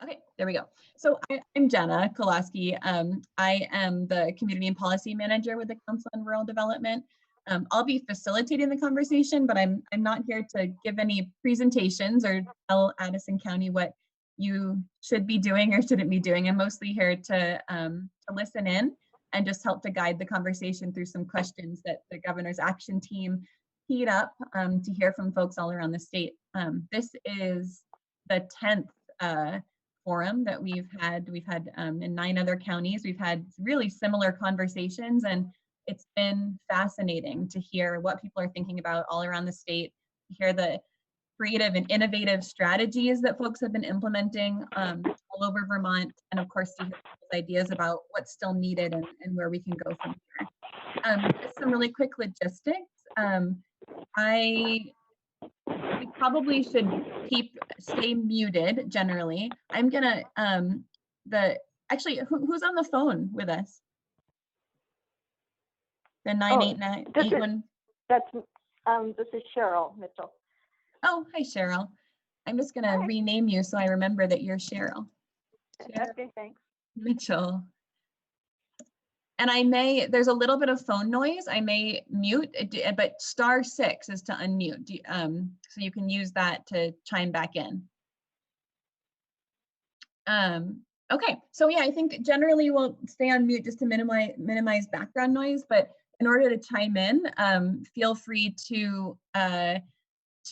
Okay, there we go. So I'm Jenna Kolaski. I am the Community and Policy Manager with the Council on Rural Development. I'll be facilitating the conversation, but I'm not here to give any presentations or tell Addison County what you should be doing or shouldn't be doing. I'm mostly here to listen in and just help to guide the conversation through some questions that the Governor's Action Team teed up to hear from folks all around the state. This is the 10th forum that we've had in 9 other counties. We've had really similar conversations, and it's been fascinating to hear what people are thinking about all around the state, to hear the creative and innovative strategies that folks have been implementing all over Vermont, and of course to hear ideas about what's still needed and where we can go from here. Just some really quick logistics. We probably should stay muted generally. I'm gonna actually who's on the phone with us? The 98981. This is Cheryl Mitchell. Oh, hi Cheryl. I'm just gonna rename you so I remember that you're Cheryl. Okay, thanks. Mitchell. And there's a little bit of phone noise. I may mute, but *6 is to unmute. So you can use that to chime back in. Okay, so yeah, I think generally we'll stay on mute just to minimize background noise, but in order to chime in, feel free to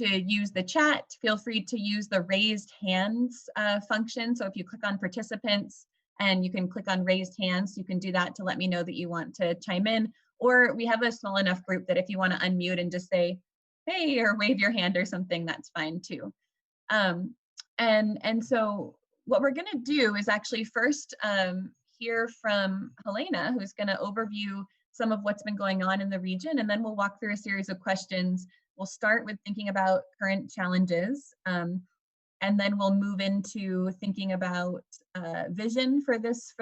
use the chat, feel free to use the raised hands function. So if you click on participants, and you can click on raised hands, you can do that to let me know that you want to chime in. Or we have a small enough group that if you want to unmute and just say, hey, or wave your hand or something, that's fine too. And so what we're gonna do is actually first hear from Helena, who's gonna overview some of what's been going on in the region, and then we'll walk through a series of questions. We'll start with thinking about current challenges, and then we'll move into thinking about vision for this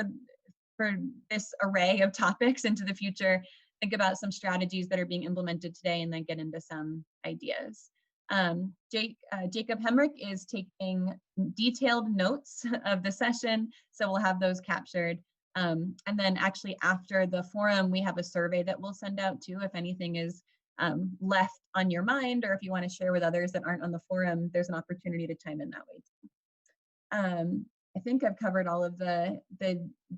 array of topics into the future, think about some strategies that are being implemented today, and then get into some ideas. Jacob Hemrick is taking detailed notes of the session, so we'll have those captured. And then actually after the forum, we have a survey that we'll send out too, if anything is left on your mind, or if you want to share with others that aren't on the forum, there's an opportunity to chime in that way too. I think I've covered all of the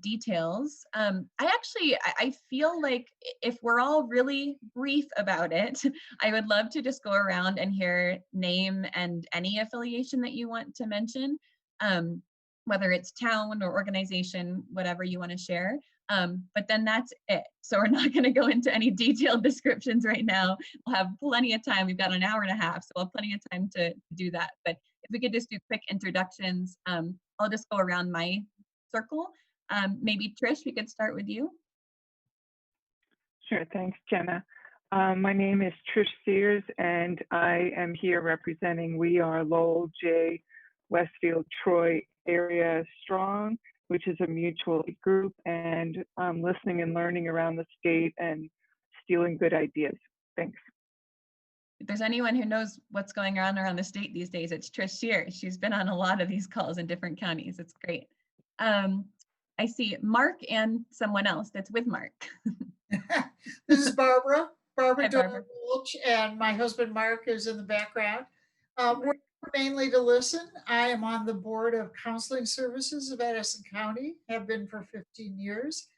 details. I feel like if we're all really brief about it, I would love to just go around and hear name and any affiliation that you want to mention, whether it's town or organization, whatever you want to share. But then that's it. So we're not going to go into any detailed descriptions right now. We'll have plenty of time. We've got an hour and a half, so we'll have plenty of time to do that. But if we could just do quick introductions, I'll just go around my circle. Maybe Trish, we could start with you. Sure, thanks, Jenna. My name is Trish Sears, and I am here representing We Are Lowell, J, Westfield, Troy Area Strong, which is a mutual aid group, and listening and learning around the state and stealing good ideas. Thanks. If there's anyone who knows what's going on around the state these days, it's Trish Shears. She's been on a lot of these calls in different counties. It's great. I see Mark and someone else that's with Mark. This is Barbara. Hi, Barbara Welch, and my husband Mark is in the background. We're mainly to listen. I am on the board of counseling services of Addison County, have been for 15 years.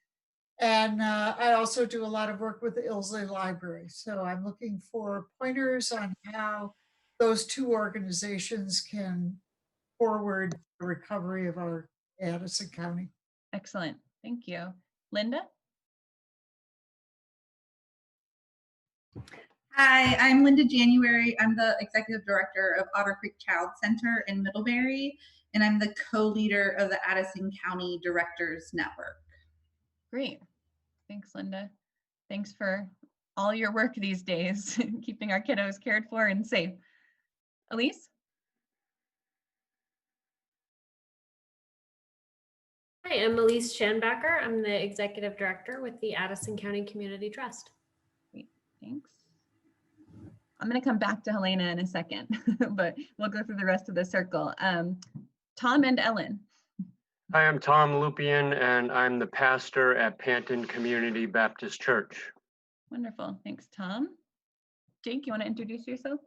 And I also do a lot of work with the Ilsley Library. So I'm looking for pointers on how those two organizations can forward the recovery of our Addison County. Excellent, thank you. Linda? Hi, I'm Linda January. I'm the Executive Director of Otter Creek Child Center in Middlebury, and I'm the co-leader of the Addison County Directors Network. Great, thanks Linda. Thanks for all your work these days, keeping our kiddos cared for and safe. Elise? Hi, I'm Elise Schanbacher. I'm the Executive Director with the Addison County Community Trust. Great, thanks. I'm going to come back to Helena in a second, but we'll go through the rest of the circle. Tom and Ellen. Hi, I'm Tom Lupian, and I'm the pastor at Panton Community Baptist Church. Wonderful. Thanks, Tom. Jake, you want to introduce yourself?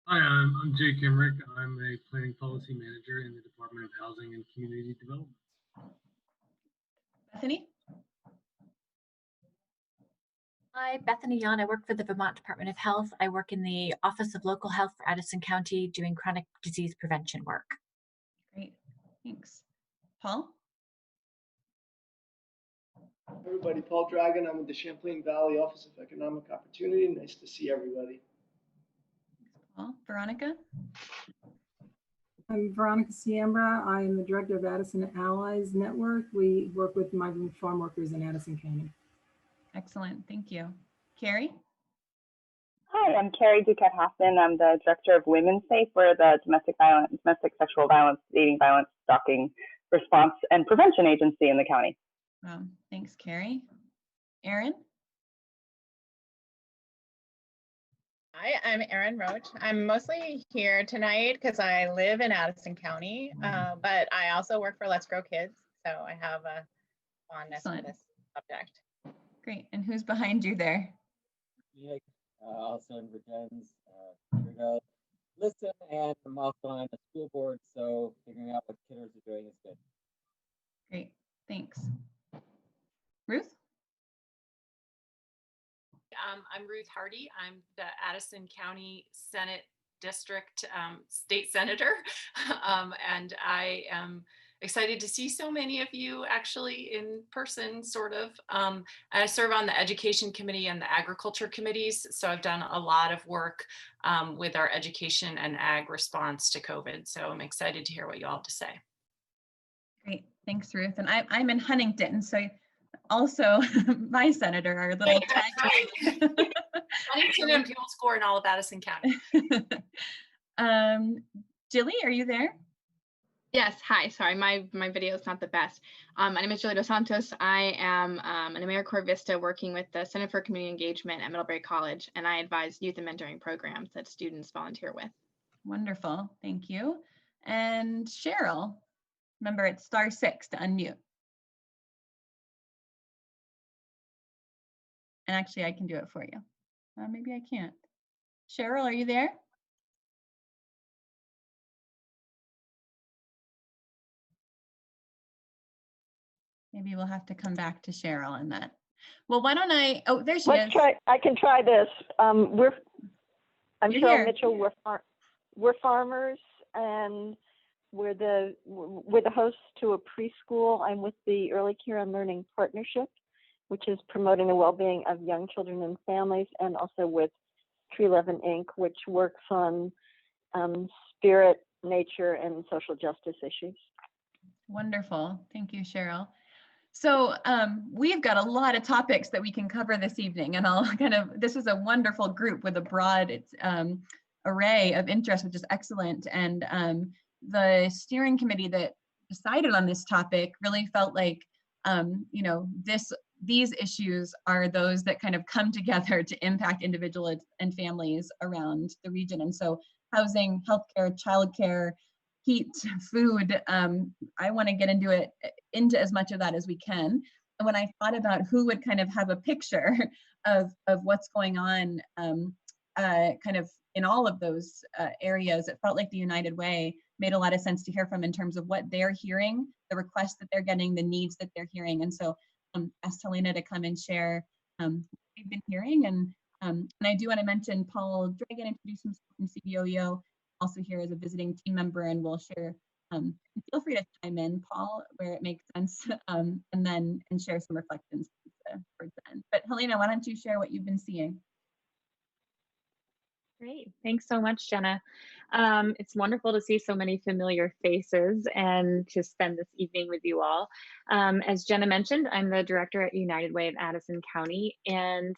Hi, I'm Jake Emmerich. I'm a planning policy manager in the Department of Housing and Community Development. Bethany? Hi, Bethany Yan. I work for the Vermont Department of Health. I work in the Office of Local Health for Addison County doing chronic disease prevention work. Great, thanks. Paul? Hi everybody, Paul Dragon. I'm with the Champlain Valley Office of Economic Opportunity. Nice to see everybody. Thanks, Paul. Veronica? I'm Veronica Schanbacher. I'm the director of Addison Allies Network. We work with migrant farm workers in Addison County. Excellent, thank you. Carrie? Hi, I'm Carrie Duquette-Hassan. I'm the director of Women's Safe. We're the domestic sexual violence, dating violence, stalking response and prevention agency in the county. Thanks, Carrie. Erin? Hi, I'm Erin Roach. I'm mostly here tonight because I live in Addison County, but I also work for Let's Grow Kids, so I have a fondness for this subject. Great, and who's behind you there? Nick, also in Virgins, here to listen, and I'm also on the school board, so figuring out what kiddos are doing is good. Great, thanks. Ruth? I'm Ruth Hardy. I'm the Addison County Senate District State Senator, and I am excited to see so many of you actually in person, sort of. I serve on the Education Committee and the Agriculture Committees, so I've done a lot of work with our education and ag response to COVID, so I'm excited to hear what you all have to say. Great, thanks, Ruth. And I'm in Huntington, so also my senator, our little tag. Huntington and Buell score in all of Addison County. Jilly, are you there? Yes, hi, sorry, my video is not the best. My name is Jilly Dos Santos. I am an AmeriCorps Vista working with the Center for Community Engagement at Middlebury College, and I advise youth and mentoring programs that students volunteer with. Wonderful, thank you. And Cheryl, remember it's *6 to unmute. And actually I can do it for you. Maybe I can't. Cheryl, are you there? Maybe we'll have to come back to Cheryl on that. Well, why don't I, oh, there she is. I can try this. I'm You're Cheryl here. Mitchell. We're farmers, and we're the hosts to a preschool. I'm with the Early Care and Learning Partnership, which is promoting the well-being of young children and families, and also with Tree Eleven Inc., which works on spirit, nature, and social justice issues. Wonderful. Thank you, Cheryl. So we've got a lot of topics that we can cover this evening, and this is a wonderful group with a broad array of interest, which is excellent. And the steering committee that decided on this topic really felt like, these issues are those that kind of come together to impact individuals and families around the region. And so housing, healthcare, childcare, heat, food, I want to get into as much of that as we can. And when I thought about who would kind of have a picture of what's going on kind of in all of those areas, it felt like the United Way made a lot of sense to hear from in terms of what they're hearing, the requests that they're getting, the needs that they're hearing. And so asked Helena to come and share what we've been hearing. And I do want to mention Paul Dragan introduced himself from CBOEO, also here as a visiting team member, and we'll share, feel free to chime in, Paul, where it makes sense, and share some reflections towards the end. But Helena, why don't you share what you've been seeing? Great. Thanks so much, Jenna. It's wonderful to see so many familiar faces and to spend this evening with you all. As Jenna mentioned, I'm the director at United Way of Addison County, and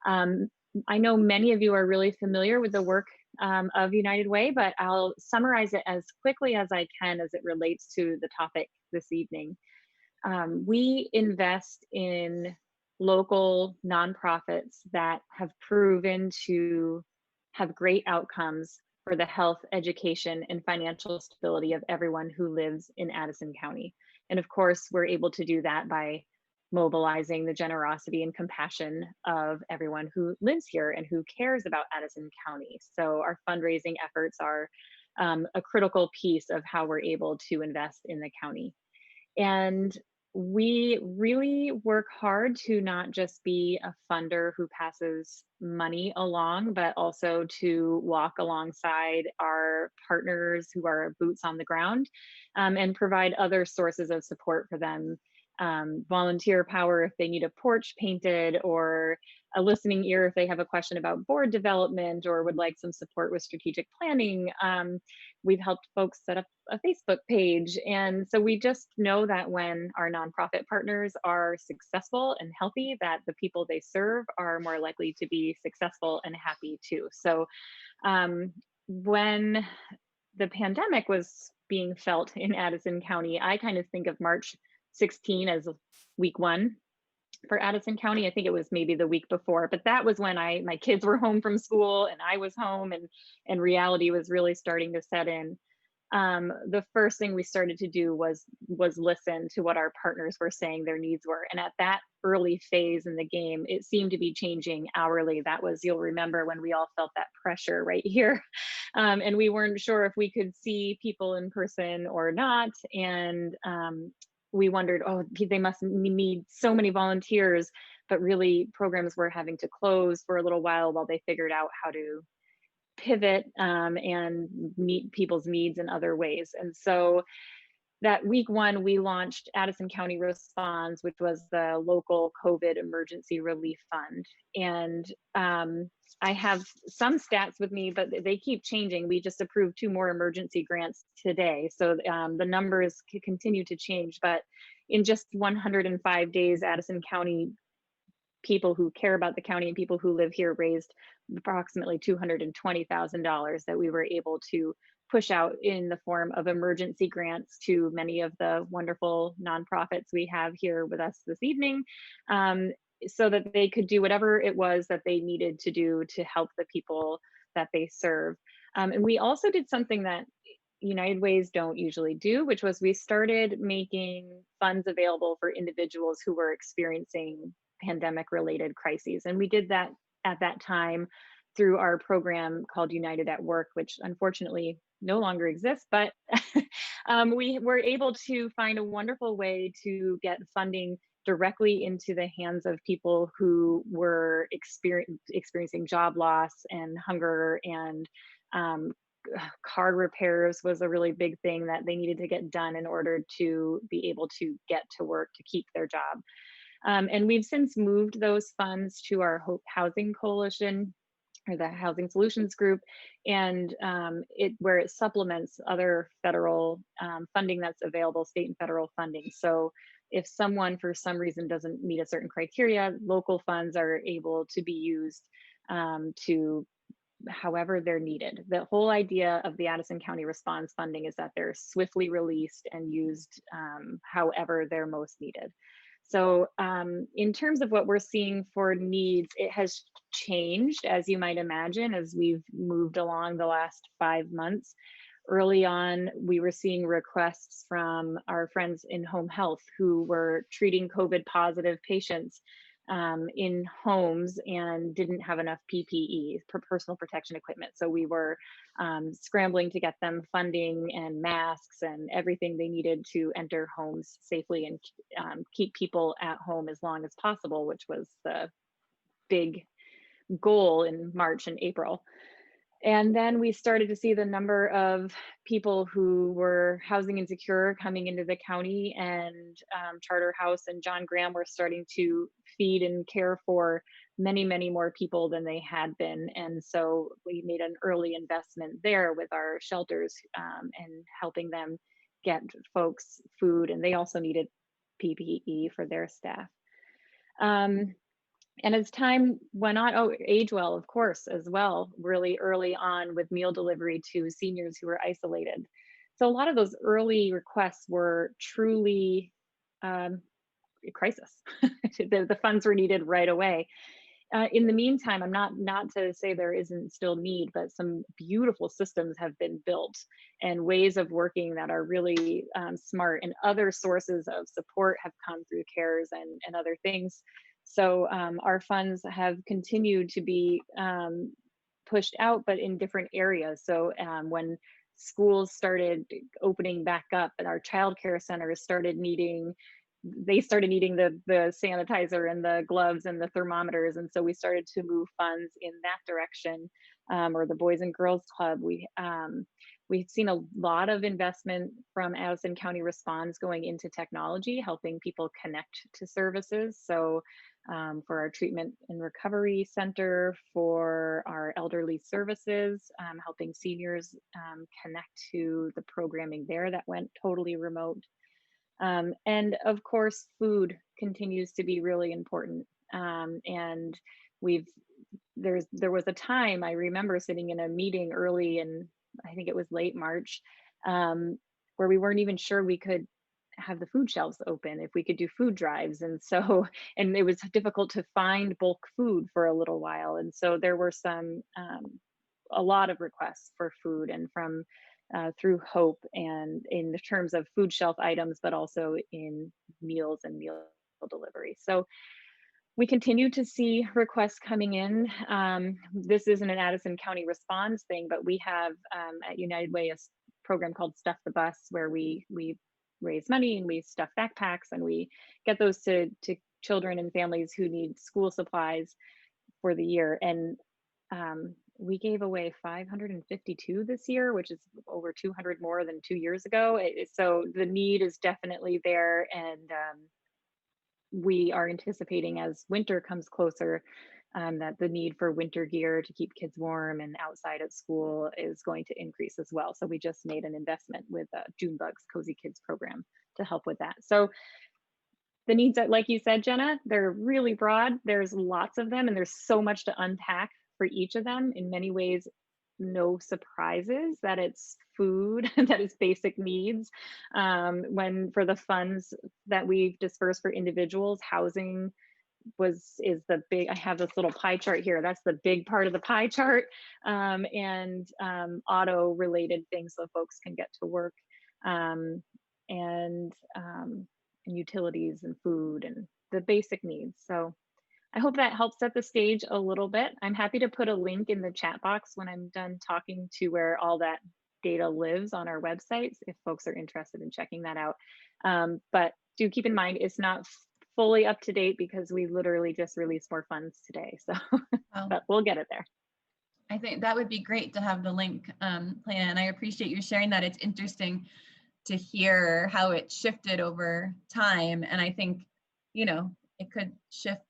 I know many of you are really familiar with the work of United Way, but I'll summarize it as quickly as I can as it relates to the topic this evening. We invest in local nonprofits that have proven to have great outcomes for the health, education, and financial stability of everyone who lives in Addison County. And of course, we're able to do that by mobilizing the generosity and compassion of everyone who lives here and who cares about Addison County. So our fundraising efforts are a critical piece of how we're able to invest in the county. And we really work hard to not just be a funder who passes money along, but also to walk alongside our partners who are boots on the ground, and provide other sources of support for them. Volunteer power if they need a porch painted, or a listening ear if they have a question about board development or would like some support with strategic planning. We've helped folks set up a Facebook page. And so we just know that when our nonprofit partners are successful and healthy, that the people they serve are more likely to be successful and happy too. So when the pandemic was being felt in Addison County, I kind of think of March 16 as week 1 for Addison County. I think it was maybe the week before, but that was when my kids were home from school and I was home, and reality was really starting to set in. The first thing we started to do was listen to what our partners were saying their needs were. And at that early phase in the game, it seemed to be changing hourly. That was, you'll remember, when we all felt that pressure right here. And we weren't sure if we could see people in person or not. And we wondered, oh, they must need so many volunteers, but really programs were having to close for a little while they figured out how to pivot and meet people's needs in other ways. And so that week 1, we launched Addison County Responds, which was the local COVID emergency relief fund. And I have some stats with me, but they keep changing. We just approved 2 more emergency grants today. So the numbers continue to change, but in just 105 days, Addison County people who care about the county and people who live here raised approximately $220,000 that we were able to push out in the form of emergency grants to many of the wonderful nonprofits we have here with us this evening, so that they could do whatever it was that they needed to do to help the people that they serve. And we also did something that United Ways don't usually do, which was we started making funds available for individuals who were experiencing pandemic-related crises. And we did that at that time through our program called United at Work, which unfortunately no longer exists, but we were able to find a wonderful way to get funding directly into the hands of people who were experiencing job loss and hunger, and car repairs was a really big thing that they needed to get done in order to be able to get to work to keep their job. And we've since moved those funds to our Hope Housing Coalition, or the Housing Solutions Group, and where it supplements other federal funding that's available, state and federal funding. So if someone for some reason doesn't meet a certain criteria, local funds are able to be used to however they're needed. The whole idea of the Addison County Response funding is that they're swiftly released and used however they're most needed. So in terms of what we're seeing for needs, it has changed, as you might imagine, as we've moved along the last 5 months. Early on, we were seeing requests from our friends in home health who were treating COVID positive patients in homes and didn't have enough PPE, personal protection equipment. So we were scrambling to get them funding and masks and everything they needed to enter homes safely and keep people at home as long as possible, which was the big goal in March and April. And then we started to see the number of people who were housing insecure coming into the county, and Charter House and John Graham were starting to feed and care for many, many more people than they had been. And so we made an early investment there with our shelters and helping them get folks food, and they also needed PPE for their staff. And as time went on, AgeWell, of course, as well, really early on with meal delivery to seniors who were isolated. So a lot of those early requests were truly a crisis. The funds were needed right away. in the meantime, I'm not to say there isn't still need, but some beautiful systems have been built and ways of working that are really smart, and other sources of support have come through CARES and other things. So our funds have continued to be pushed out, but in different areas. So when schools started opening back up and our childcare centers started needing the sanitizer and the gloves and the thermometers, and so we started to move funds in that direction. Or the Boys and Girls Club, we've seen a lot of investment from Addison County Responds going into technology, helping people connect to services. So for our treatment and recovery center, for our elderly services, helping seniors connect to the programming there that went totally remote. And of course, food continues to be really important. And there was a time I remember sitting in a meeting early in, I think it was late March, where we weren't even sure we could have the food shelves open, if we could do food drives. And so, and it was difficult to find bulk food for a little while. And so there were a lot of requests for food, and from through Hope, and in the terms of food shelf items, but also in meals and meal delivery. So we continue to see requests coming in. This isn't an Addison County Responds thing, but we have at United Way a program called Stuff the Bus, where we raise money and we stuff backpacks and we get those to children and families who need school supplies for the year. And we gave away 552 this year, which is over 200 more than 2 years ago. So the need is definitely there, and we are anticipating, as winter comes closer, that the need for winter gear to keep kids warm and outside at school is going to increase as well. So we just made an investment with Junebug's Cozy Kids program to help with that. So the needs, that, like you said, Jenna, they're really broad. There's lots of them, and there's so much to unpack for each of them. In many ways, no surprises that it's food, that is basic needs. When for the funds that we've dispersed for individuals, housing is the big, I have this little pie chart here, that's the big part of the pie chart, and auto related things so folks can get to work, and utilities and food and the basic needs. So I hope that helps set the stage a little bit. I'm happy to put a link in the chat box when I'm done talking to where all that data lives on our websites, if folks are interested in checking that out. But do keep in mind, it's not fully up to date because we literally just released more funds today. So, but we'll get it there. I think that would be great to have the link, Plana, and I appreciate you sharing that. It's interesting to hear how it shifted over time. And I think, it could shift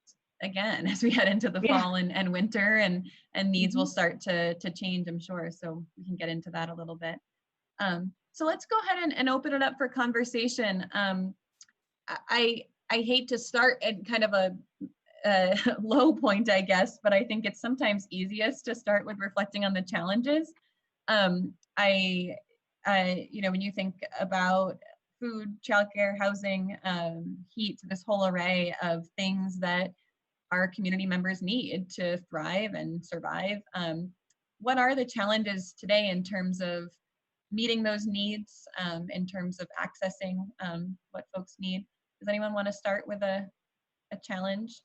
again as we head into the fall and winter, and needs will start to change, I'm sure. So we can get into that a little bit. So let's go ahead and open it up for conversation. I hate to start at kind of a low point, I guess, but I think it's sometimes easiest to start with reflecting on the challenges. When you think about food, childcare, housing, heat, this whole array of things that our community members need to thrive and survive. What are the challenges today in terms of meeting those needs, in terms of accessing what folks need? Does anyone want to start with a challenge?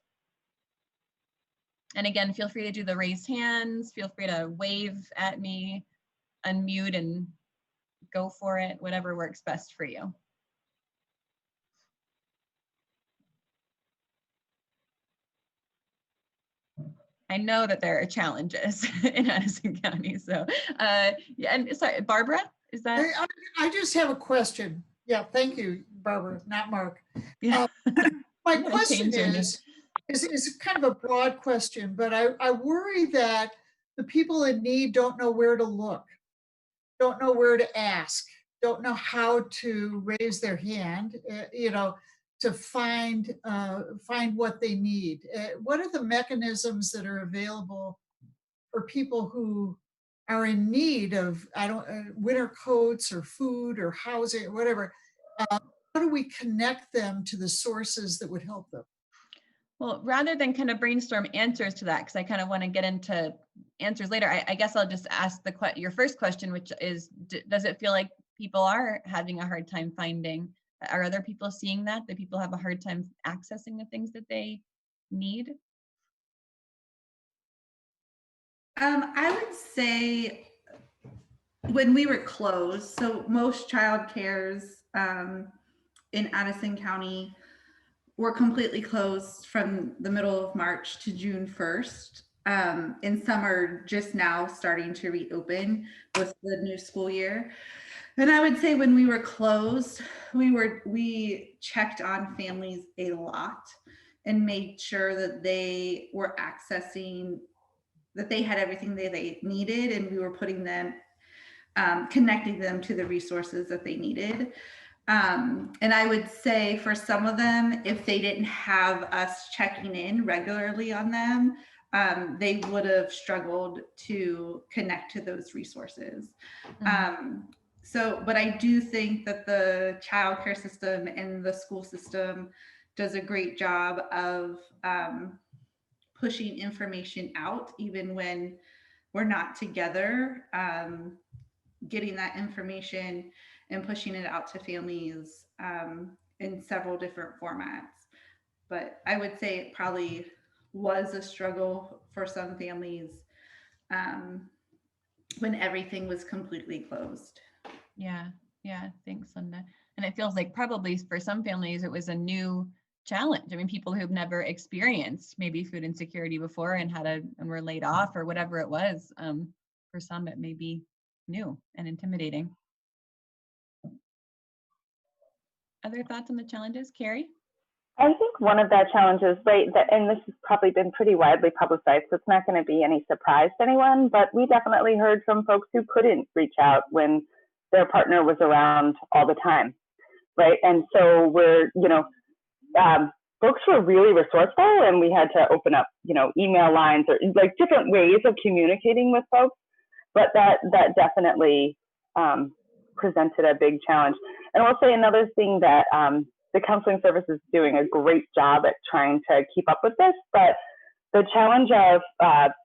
And again, feel free to do the raised hands, feel free to wave at me, unmute and go for it, whatever works best for you. I know that there are challenges in Addison County. So, and sorry, Barbara, is that? I just have a question. Yeah, thank you, Barbara, not Mark. Yeah. My question is kind of a broad question, but I worry that the people in need don't know where to look, don't know where to ask, don't know how to raise their hand, to find what they need. What are the mechanisms that are available for people who are in need of, winter coats or food or housing or whatever? How do we connect them to the sources that would help them? Well, rather than kind of brainstorm answers to that, because I kind of want to get into answers later, I guess I'll just ask your first question, which is, does it feel like people are having a hard time finding? Are other people seeing that people have a hard time accessing the things that they need? I would say when we were closed, so most child cares in Addison County were completely closed from the middle of March to June 1st. And some are just now starting to reopen with the new school year. And I would say when we were closed, we checked on families a lot and made sure that they were accessing, that they had everything they needed, and we were putting them, connecting them to the resources that they needed. And I would say for some of them, if they didn't have us checking in regularly on them, they would have struggled to connect to those resources. But I do think that the childcare system and the school system does a great job of pushing information out, even when we're not together, getting that information and pushing it out to families in several different formats. But I would say it probably was a struggle for some families when everything was completely closed. Yeah, thanks, Linda. And it feels like probably for some families, it was a new challenge. I mean, people who've never experienced maybe food insecurity before and were laid off or whatever it was. For some, it may be new and intimidating. Other thoughts on the challenges, Carrie? I think one of the challenges, right, and this has probably been pretty widely publicized, so it's not going to be any surprise to anyone, but we definitely heard from folks who couldn't reach out when their partner was around all the time, right? And so folks were really resourceful, and we had to open up, email lines or like different ways of communicating with folks, but that definitely presented a big challenge. And I'll say another thing that the counseling service is doing a great job at trying to keep up with this, but the challenge of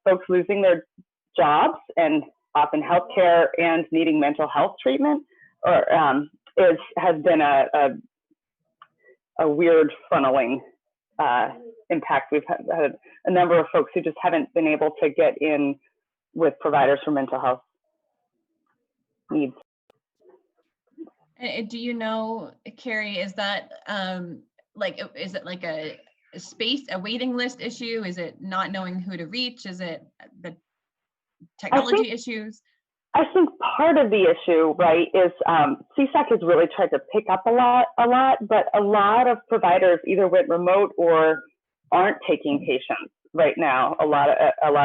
folks losing their jobs and often healthcare and needing mental health treatment has been a weird funneling impact. We've had a number of folks who just haven't been able to get in with providers for mental health needs. Do you know, Carrie, is that is it like a waiting list issue? Is it not knowing who to reach? Is it the technology issues? I think part of the issue, right, is CSAC has really tried to pick up a lot, but a lot of providers either went remote or aren't taking patients right now. A lot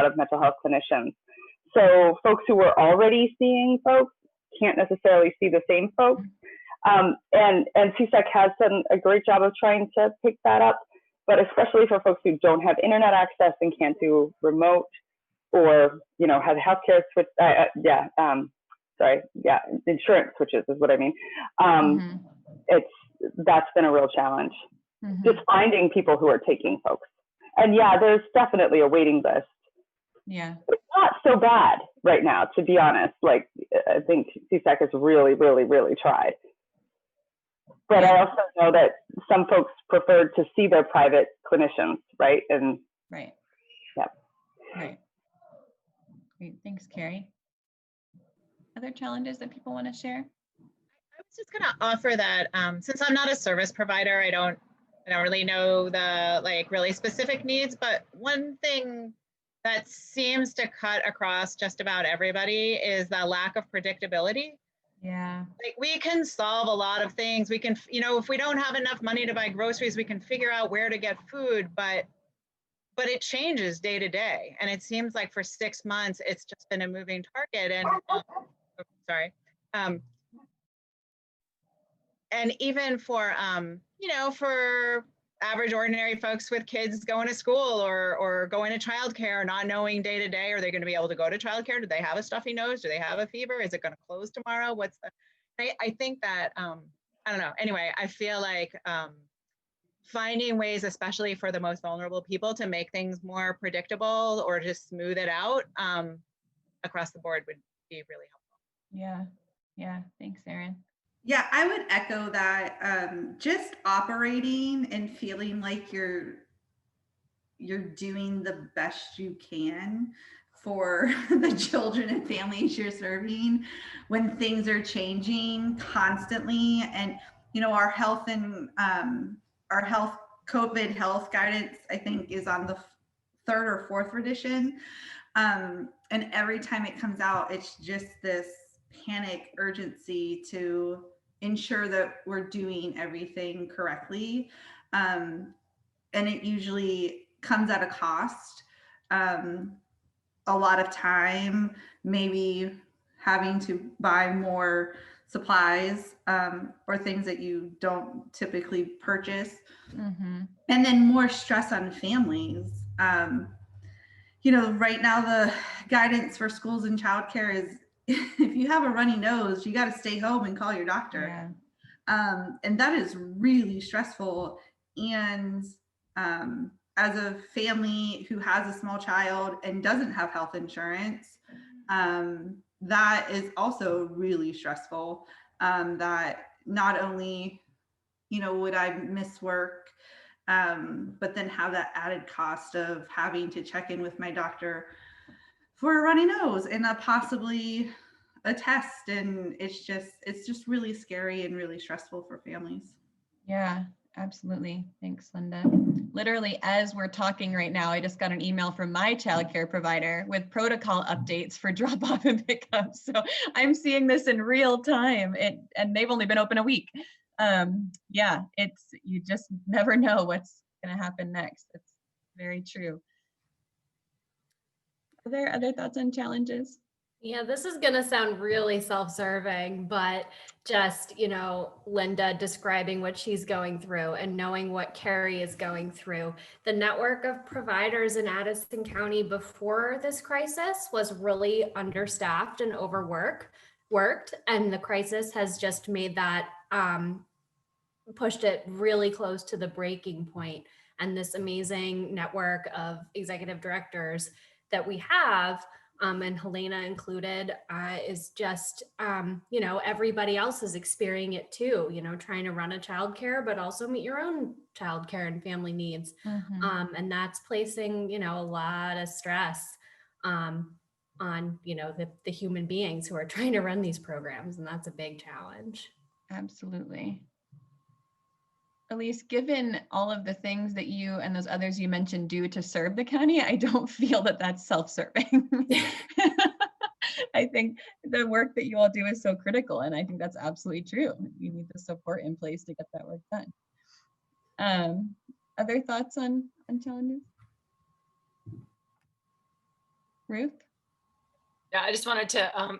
of mental health clinicians. So folks who were already seeing folks can't necessarily see the same folks. And CSAC has done a great job of trying to pick that up, but especially for folks who don't have internet access and can't do remote, or have healthcare switch. Insurance switches is what I mean. That's been a real challenge. Just finding people who are taking folks. And there's definitely a waiting list. Yeah. It's not so bad right now, to be honest. Like, I think CSAC has really, really, really tried. But I also know that some folks prefer to see their private clinicians, right? Right. Yeah. Right. Great. Thanks, Carrie. Other challenges that people want to share? I was just going to offer that since I'm not a service provider, I don't really know the really specific needs, but one thing that seems to cut across just about everybody is the lack of predictability. Yeah. Like, we can solve a lot of things. We can, if we don't have enough money to buy groceries, we can figure out where to get food, but it changes day to day. And it seems like for 6 months, it's just been a moving target. And and even for, for average ordinary folks with kids going to school or going to childcare, not knowing day to day, are they going to be able to go to childcare? Do they have a stuffy nose? Do they have a fever? Is it going to close tomorrow? I think that, I don't know. Anyway, I feel like finding ways, especially for the most vulnerable people, to make things more predictable or just smooth it out across the board would be really helpful. Yeah. Thanks, Erin. Yeah, I would echo that. Just operating and feeling like you're doing the best you can for the children and families you're serving when things are changing constantly. And our health and COVID health guidance, I think, is on the 3rd or 4th edition. And every time it comes out, it's just this panic urgency to ensure that we're doing everything correctly. And it usually comes at a cost. A lot of time, maybe having to buy more supplies or things that you don't typically purchase. And then more stress on families. Right now the guidance for schools and childcare is if you have a runny nose, you got to stay home and call your doctor. And that is really stressful. And as a family who has a small child and doesn't have health insurance, that is also really stressful. That not only, would I miss work, but then have that added cost of having to check in with my doctor for a runny nose and possibly a test. And it's just really scary and really stressful for families. Yeah, absolutely. Thanks, Linda. Literally, as we're talking right now, I just got an email from my childcare provider with protocol updates for drop off and pickup. So I'm seeing this in real time, and they've only been open a week. You just never know what's going to happen next. It's very true. Are there other thoughts on challenges? Yeah, this is going to sound really self-serving, but just, Linda describing what she's going through and knowing what Carrie is going through. The network of providers in Addison County before this crisis was really understaffed and worked, and the crisis has just made that, pushed it really close to the breaking point. And this amazing network of executive directors that we have, and Helena included, is just, everybody else is experiencing it too, trying to run a childcare, but also meet your own childcare and family needs. And that's placing, a lot of stress on, the human beings who are trying to run these programs. And that's a big challenge. Absolutely. Elise, given all of the things that you and those others you mentioned do to serve the county, I don't feel that that's self-serving. I think the work that you all do is so critical, and I think that's absolutely true. You need the support in place to get that work done. Other thoughts on challenges? Ruth? Yeah, I just wanted to,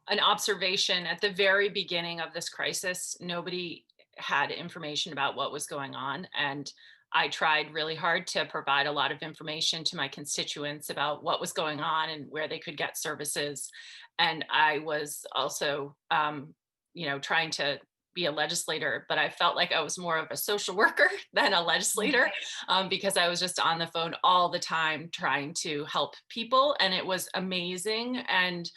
an observation at the very beginning of this crisis, nobody had information about what was going on. And I tried really hard to provide a lot of information to my constituents about what was going on and where they could get services. And I was also, trying to be a legislator, but I felt like I was more of a social worker than a legislator, because I was just on the phone all the time trying to help people. And it was amazing and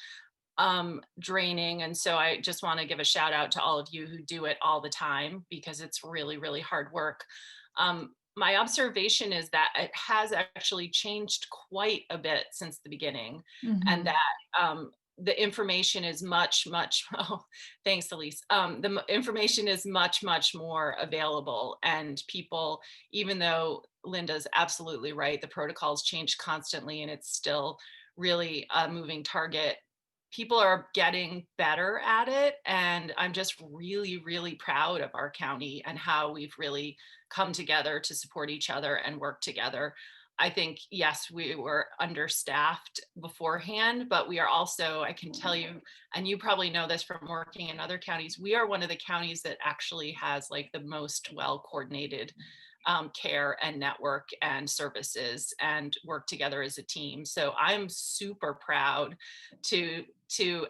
draining. And so I just want to give a shout out to all of you who do it all the time, because it's really, really hard work. My observation is that it has actually changed quite a bit since the beginning, and that the information is much, thanks, Elise. The information is much, much more available, and people, even though Linda's absolutely right, the protocols change constantly and it's still really a moving target, people are getting better at it. And I'm just really, really proud of our county and how we've really come together to support each other and work together. I think, yes, we were understaffed beforehand, but we are also, I can tell you, and you probably know this from working in other counties, we are one of the counties that actually has like the most well-coordinated care and network and services and work together as a team. So I'm super proud to to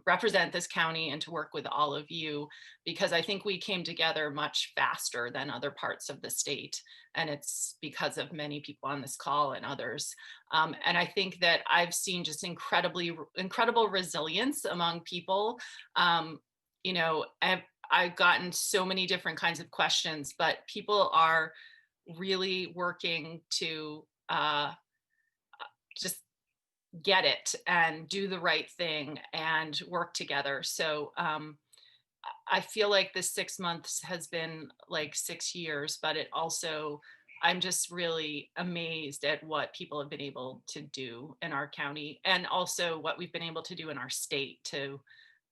represent this county and to work with all of you, because I think we came together much faster than other parts of the state. And it's because of many people on this call and others. And I think that I've seen just incredible resilience among people. You know, I've gotten so many different kinds of questions, but people are really working to just get it and do the right thing and work together. So I feel like this 6 months has been like 6 years, but it also, I'm just really amazed at what people have been able to do in our county, and also what we've been able to do in our state to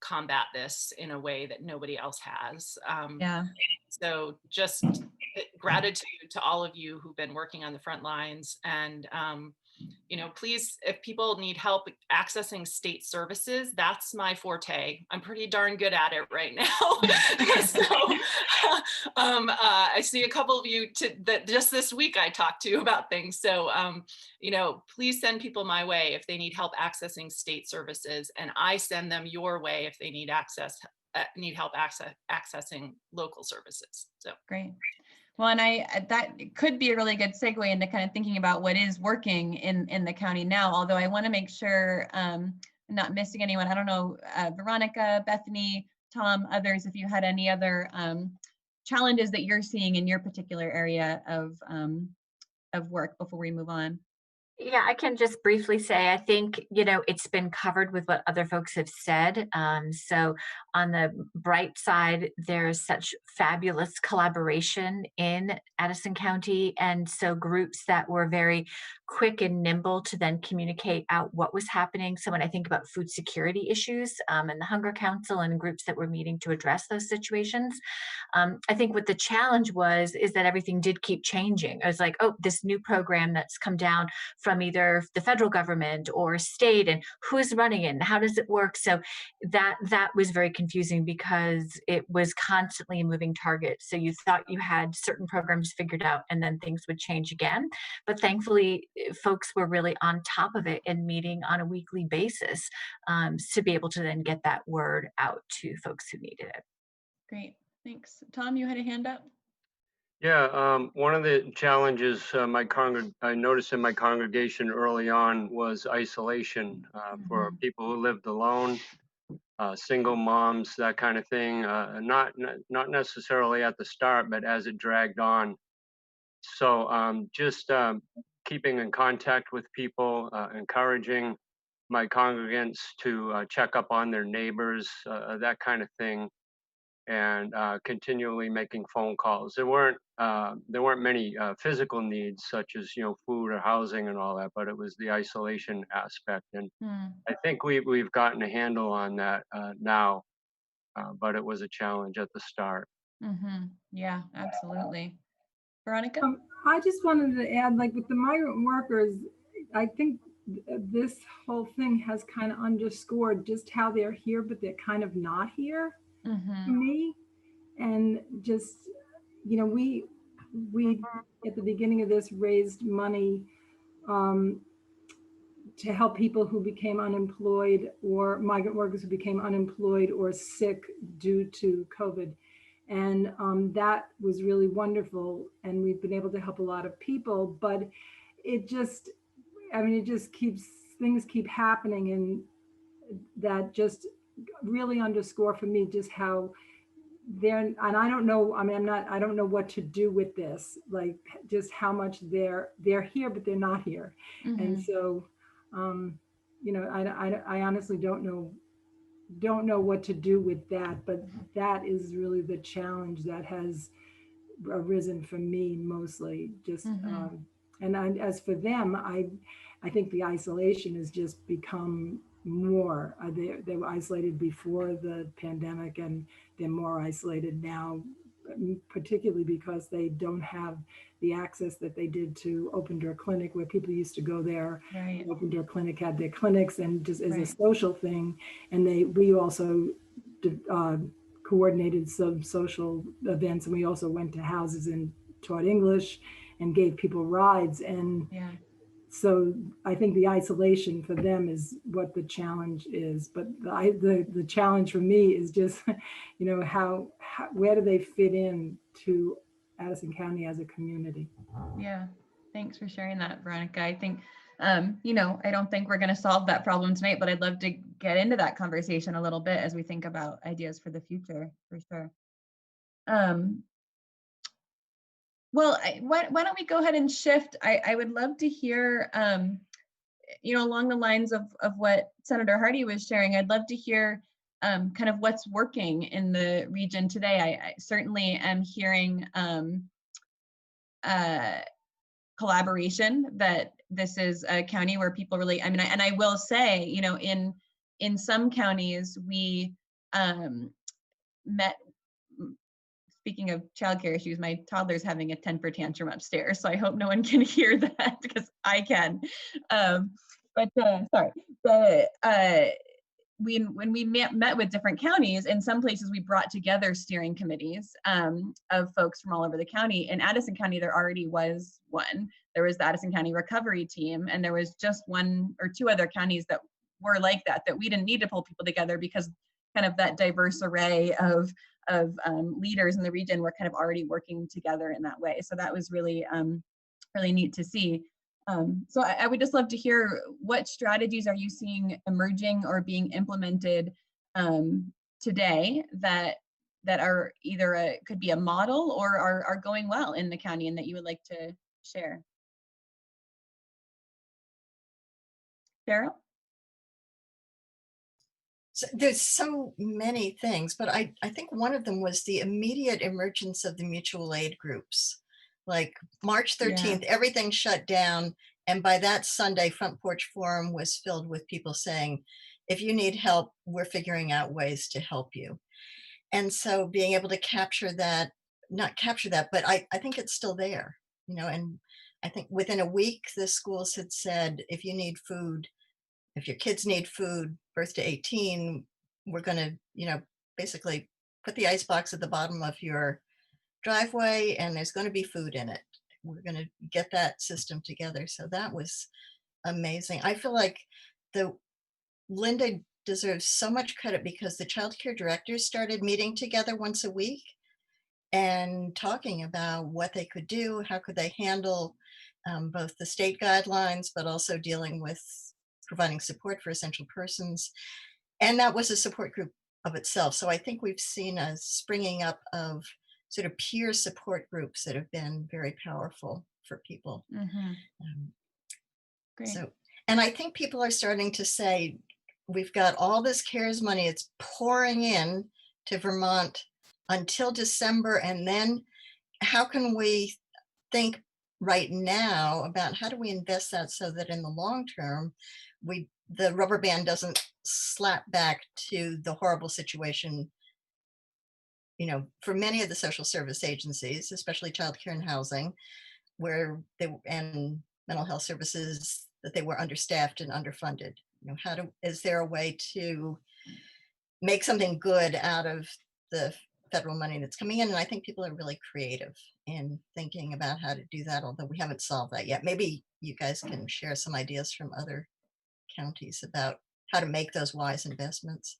combat this in a way that nobody else has. Yeah. So just gratitude to all of you who've been working on the front lines. And you know, please, if people need help accessing state services, that's my forte. I'm pretty darn good at it right now. So I see a couple of you that just this week I talked to about things. So you know, please send people my way if they need help accessing state services, and I send them your way if they need help accessing local services. So great. Well, and that could be a really good segue into kind of thinking about what is working in the county now, although I want to make sure I'm not missing anyone. I don't know, Veronica, Bethany, Tom, others, if you had any other challenges that you're seeing in your particular area of work before we move on. Yeah, I can just briefly say, I think, you know, it's been covered with what other folks have said. So on the bright side, there's such fabulous collaboration in Addison County. And so groups that were very quick and nimble to then communicate out what was happening. So when I think about food security issues and the Hunger Council and groups that were meeting to address those situations, I think what the challenge is that everything did keep changing. I was like, oh, this new program that's come down from either the federal government or state, and who's running it and how does it work? So that was very confusing because it was constantly a moving target. So you thought you had certain programs figured out and then things would change again. But thankfully, folks were really on top of it and meeting on a weekly basis to be able to then get that word out to folks who needed it. Great, thanks. Tom, you had a hand up? Yeah, one of the challenges I noticed in my congregation early on was isolation for people who lived alone, single moms, that kind of thing. Not necessarily at the start, but as it dragged on. So just keeping in contact with people, encouraging my congregants to check up on their neighbors, that kind of thing, and continually making phone calls. There weren't many physical needs such as, you know, food or housing and all that, but it was the isolation aspect. And I think we've gotten a handle on that now, but it was a challenge at the start. Yeah, absolutely. Veronica? I just wanted to add, like with the migrant workers, I think this whole thing has kind of underscored just how they're here, but they're kind of not here to me. And just, you know, we at the beginning of this raised money to help people who became unemployed, or migrant workers who became unemployed or sick due to COVID. And that was really wonderful. And we've been able to help a lot of people, but it just, I mean, it just things keep happening, and that just really underscore for me just how and I don't know, I mean, I don't know what to do with this, like just how much they're here, but they're not here. And so, you know, I honestly don't know what to do with that, but that is really the challenge that has arisen for me mostly. Just and as for them, I think the isolation has just become more. They were isolated before the pandemic, and they're more isolated now, particularly because they don't have the access that they did to Open Door Clinic, where people used to go there. Right. Open Door Clinic had their clinics and just as a social thing. And we also coordinated some social events, and we also went to houses and taught English and gave people rides. And So I think the isolation for them is what the challenge is. But the challenge for me is just, you know, how where do they fit in to Addison County as a community? Yeah, thanks for sharing that, Veronica. I think, you know, I don't think we're going to solve that problem tonight, but I'd love to get into that conversation a little bit as we think about ideas for the future, for sure. Well, why don't we go ahead and shift? I would love to hear, you know, along the lines of what Senator Hardy was sharing, I'd love to hear kind of what's working in the region today. I certainly am hearing collaboration, that this is a county where people really, I mean, and I will say, you know, in some counties, we met, speaking of childcare issues, my toddler's having a temper tantrum upstairs, so I hope no one can hear that because I can. Sorry. When we met with different counties, in some places we brought together steering committees of folks from all over the county. In Addison County, there already was one. There was the Addison County Recovery Team, and there was just one or two other counties that were like that we didn't need to pull people together because kind of that diverse array of leaders in the region were kind of already working together in that way. So that was really, really neat to see. So I would just love to hear, what strategies are you seeing emerging or being implemented today that are either could be a model or are going well in the county and that you would like to share? Cheryl? So there's so many things, but I think one of them was the immediate emergence of the mutual aid groups. Like March 13th, everything shut down. And by that Sunday, Front Porch Forum was filled with people saying, if you need help, we're figuring out ways to help you. And so being able to capture that, not capture that, but I think it's still there, you know, and I think within a week, the schools had said, if you need food, if your kids need food, birth to 18, we're going to, you know, basically put the icebox at the bottom of your driveway and there's going to be food in it. We're going to get that system together. So that was amazing. I feel like Linda deserves so much credit because the child care directors started meeting together once a week and talking about what they could do, how could they handle both the state guidelines, but also dealing with providing support for essential persons. And that was a support group of itself. So I think we've seen a springing up of sort of peer support groups that have been very powerful for people. Great. So, and I think people are starting to say, we've got all this CARES money, it's pouring in to Vermont until December. And then how can we think right now about how do we invest that so that in the long term, the rubber band doesn't slap back to the horrible situation, you know, for many of the social service agencies, especially child care and housing, where and mental health services, that they were understaffed and underfunded. You know, is there a way to make something good out of the federal money that's coming in? And I think people are really creative in thinking about how to do that, although we haven't solved that yet. Maybe you guys can share some ideas from other counties about how to make those wise investments.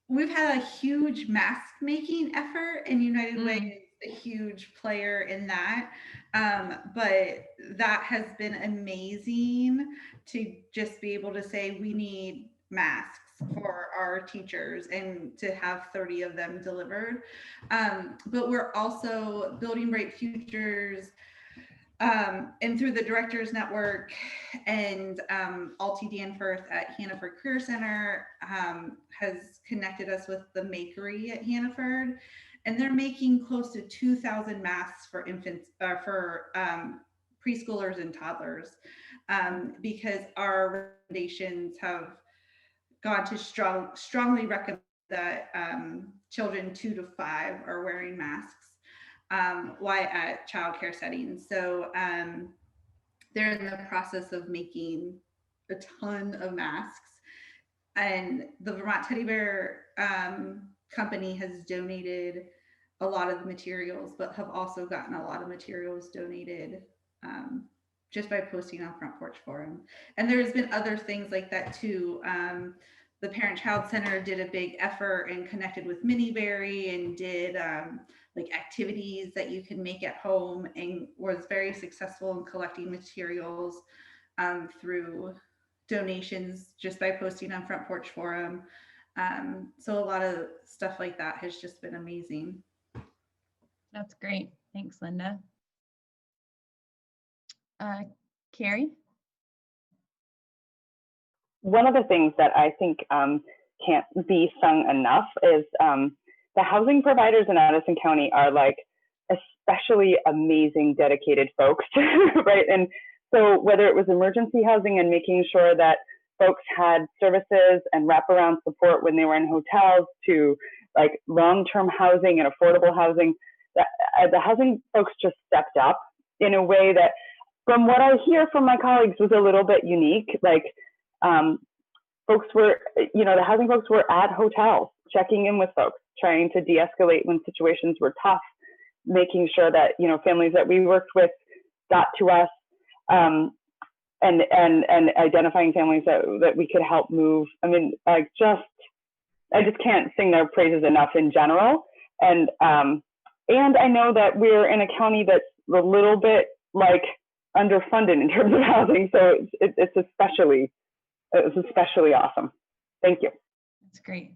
We've had a huge mask making effort, and United Way is a huge player in that. But that has been amazing to just be able to say we need masks for our teachers and to have 30 of them delivered. But we're also building Bright Futures and through the Directors Network and Alti Danforth at Hannaford Career Center has connected us with the Makery at Hannaford, and they're making close to 2,000 masks for infants, for preschoolers and toddlers, because our recommendations have gone to strongly recommend that children 2 to 5 are wearing masks while at childcare settings. So they're in the process of making a ton of masks, and the Vermont Teddy Bear Company has donated a lot of the materials, but have also gotten a lot of materials donated just by posting on Front Porch Forum. And there's been other things like that too. The Parent Child Center did a big effort and connected with Miniberry and did like activities that you can make at home, and was very successful in collecting materials through donations just by posting on Front Porch Forum. So a lot of stuff like that has just been amazing. That's great. Thanks, Linda. Carrie? One of the things that I think can't be sung enough is the housing providers in Addison County are like especially amazing, dedicated folks, right? And so whether it was emergency housing and making sure that folks had services and wraparound support when they were in hotels, to like long-term housing and affordable housing, the housing folks just stepped up in a way that, from what I hear from my colleagues, was a little bit unique. Like folks were, the housing folks were at hotels, checking in with folks, trying to de-escalate when situations were tough, making sure that, families that we worked with got to us, and identifying families that we could help move. I mean, I just can't sing their praises enough in general. And I know that we're in a county that's a little bit like underfunded in terms of housing, so it's especially awesome. Thank you. That's great.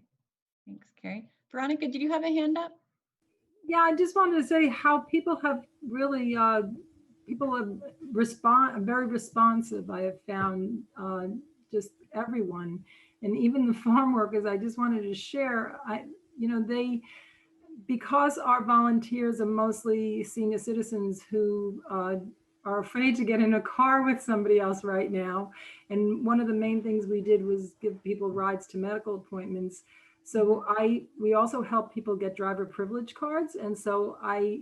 Thanks, Carrie. Veronica, did you have a hand up? Yeah, I just wanted to say how people have really, very responsive. I have found just everyone, and even the farm workers. I just wanted to share, because our volunteers are mostly senior citizens who are afraid to get in a car with somebody else right now. And one of the main things we did was give people rides to medical appointments. So we also help people get driver privilege cards. And so I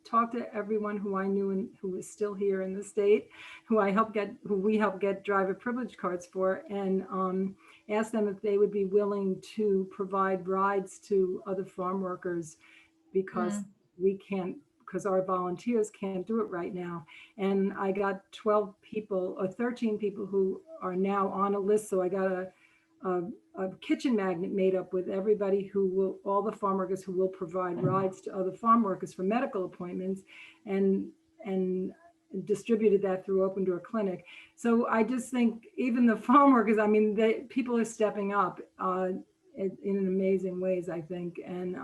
talked to everyone who I knew and who was still here in the state, who we help get driver privilege cards for, and asked them if they would be willing to provide rides to other farm workers, because because our volunteers can't do it right now. And I got 12 people or 13 people who are now on a list. So I got a kitchen magnet made up with everybody all the farm workers who will provide rides to other farm workers for medical appointments, and distributed that through Open Door Clinic. So I just think even the farm workers, people are stepping up in amazing ways, I think. And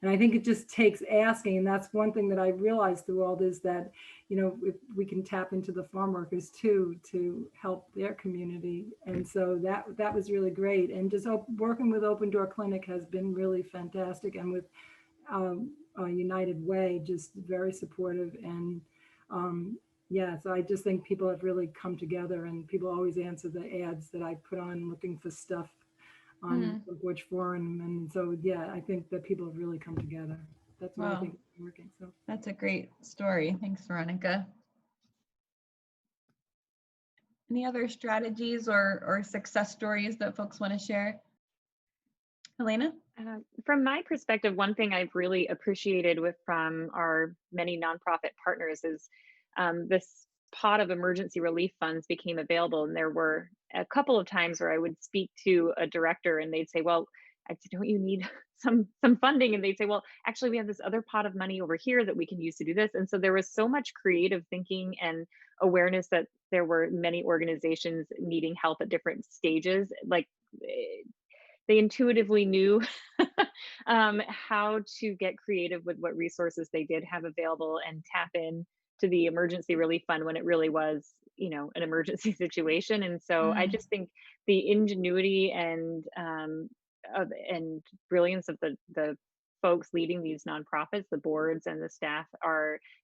I think it just takes asking. And that's one thing that I realized through all this, that, if we can tap into the farm workers too, to help their community. And so that was really great. And just working with Open Door Clinic has been really fantastic. And with United Way, just very supportive. And so I just think people have really come together, and people always answer the ads that I put on looking for stuff on the Porch Forum. And so, I think that people have really come together. That's what I think is working. So that's a great story. Thanks, Veronica. Any other strategies or success stories that folks want to share? Helena? From my perspective, one thing I've really appreciated from our many nonprofit partners is this pot of emergency relief funds became available. And there were a couple of times where I would speak to a director and they'd say, well, I'd say, don't you need some funding? And they'd say, well, actually, we have this other pot of money over here that we can use to do this. And so there was so much creative thinking and awareness that there were many organizations needing help at different stages. Like they intuitively knew how to get creative with what resources they did have available and tap in to the emergency relief fund when it really was, an emergency situation. And so I just think the ingenuity and brilliance of the folks leading these nonprofits, the boards and the staff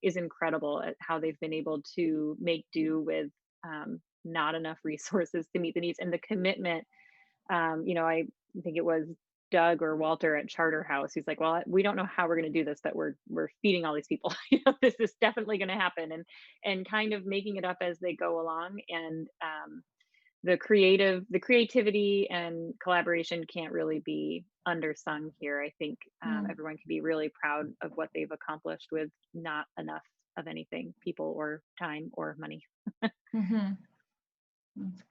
is incredible at how they've been able to make do with not enough resources to meet the needs, and the commitment. I think it was Doug or Walter at Charter House. He's like, well, we don't know how we're going to do this, but we're feeding all these people. This is definitely going to happen, and kind of making it up as they go along. And the creativity and collaboration can't really be undersung here. I think everyone can be really proud of what they've accomplished with not enough of anything, people or time or money. That's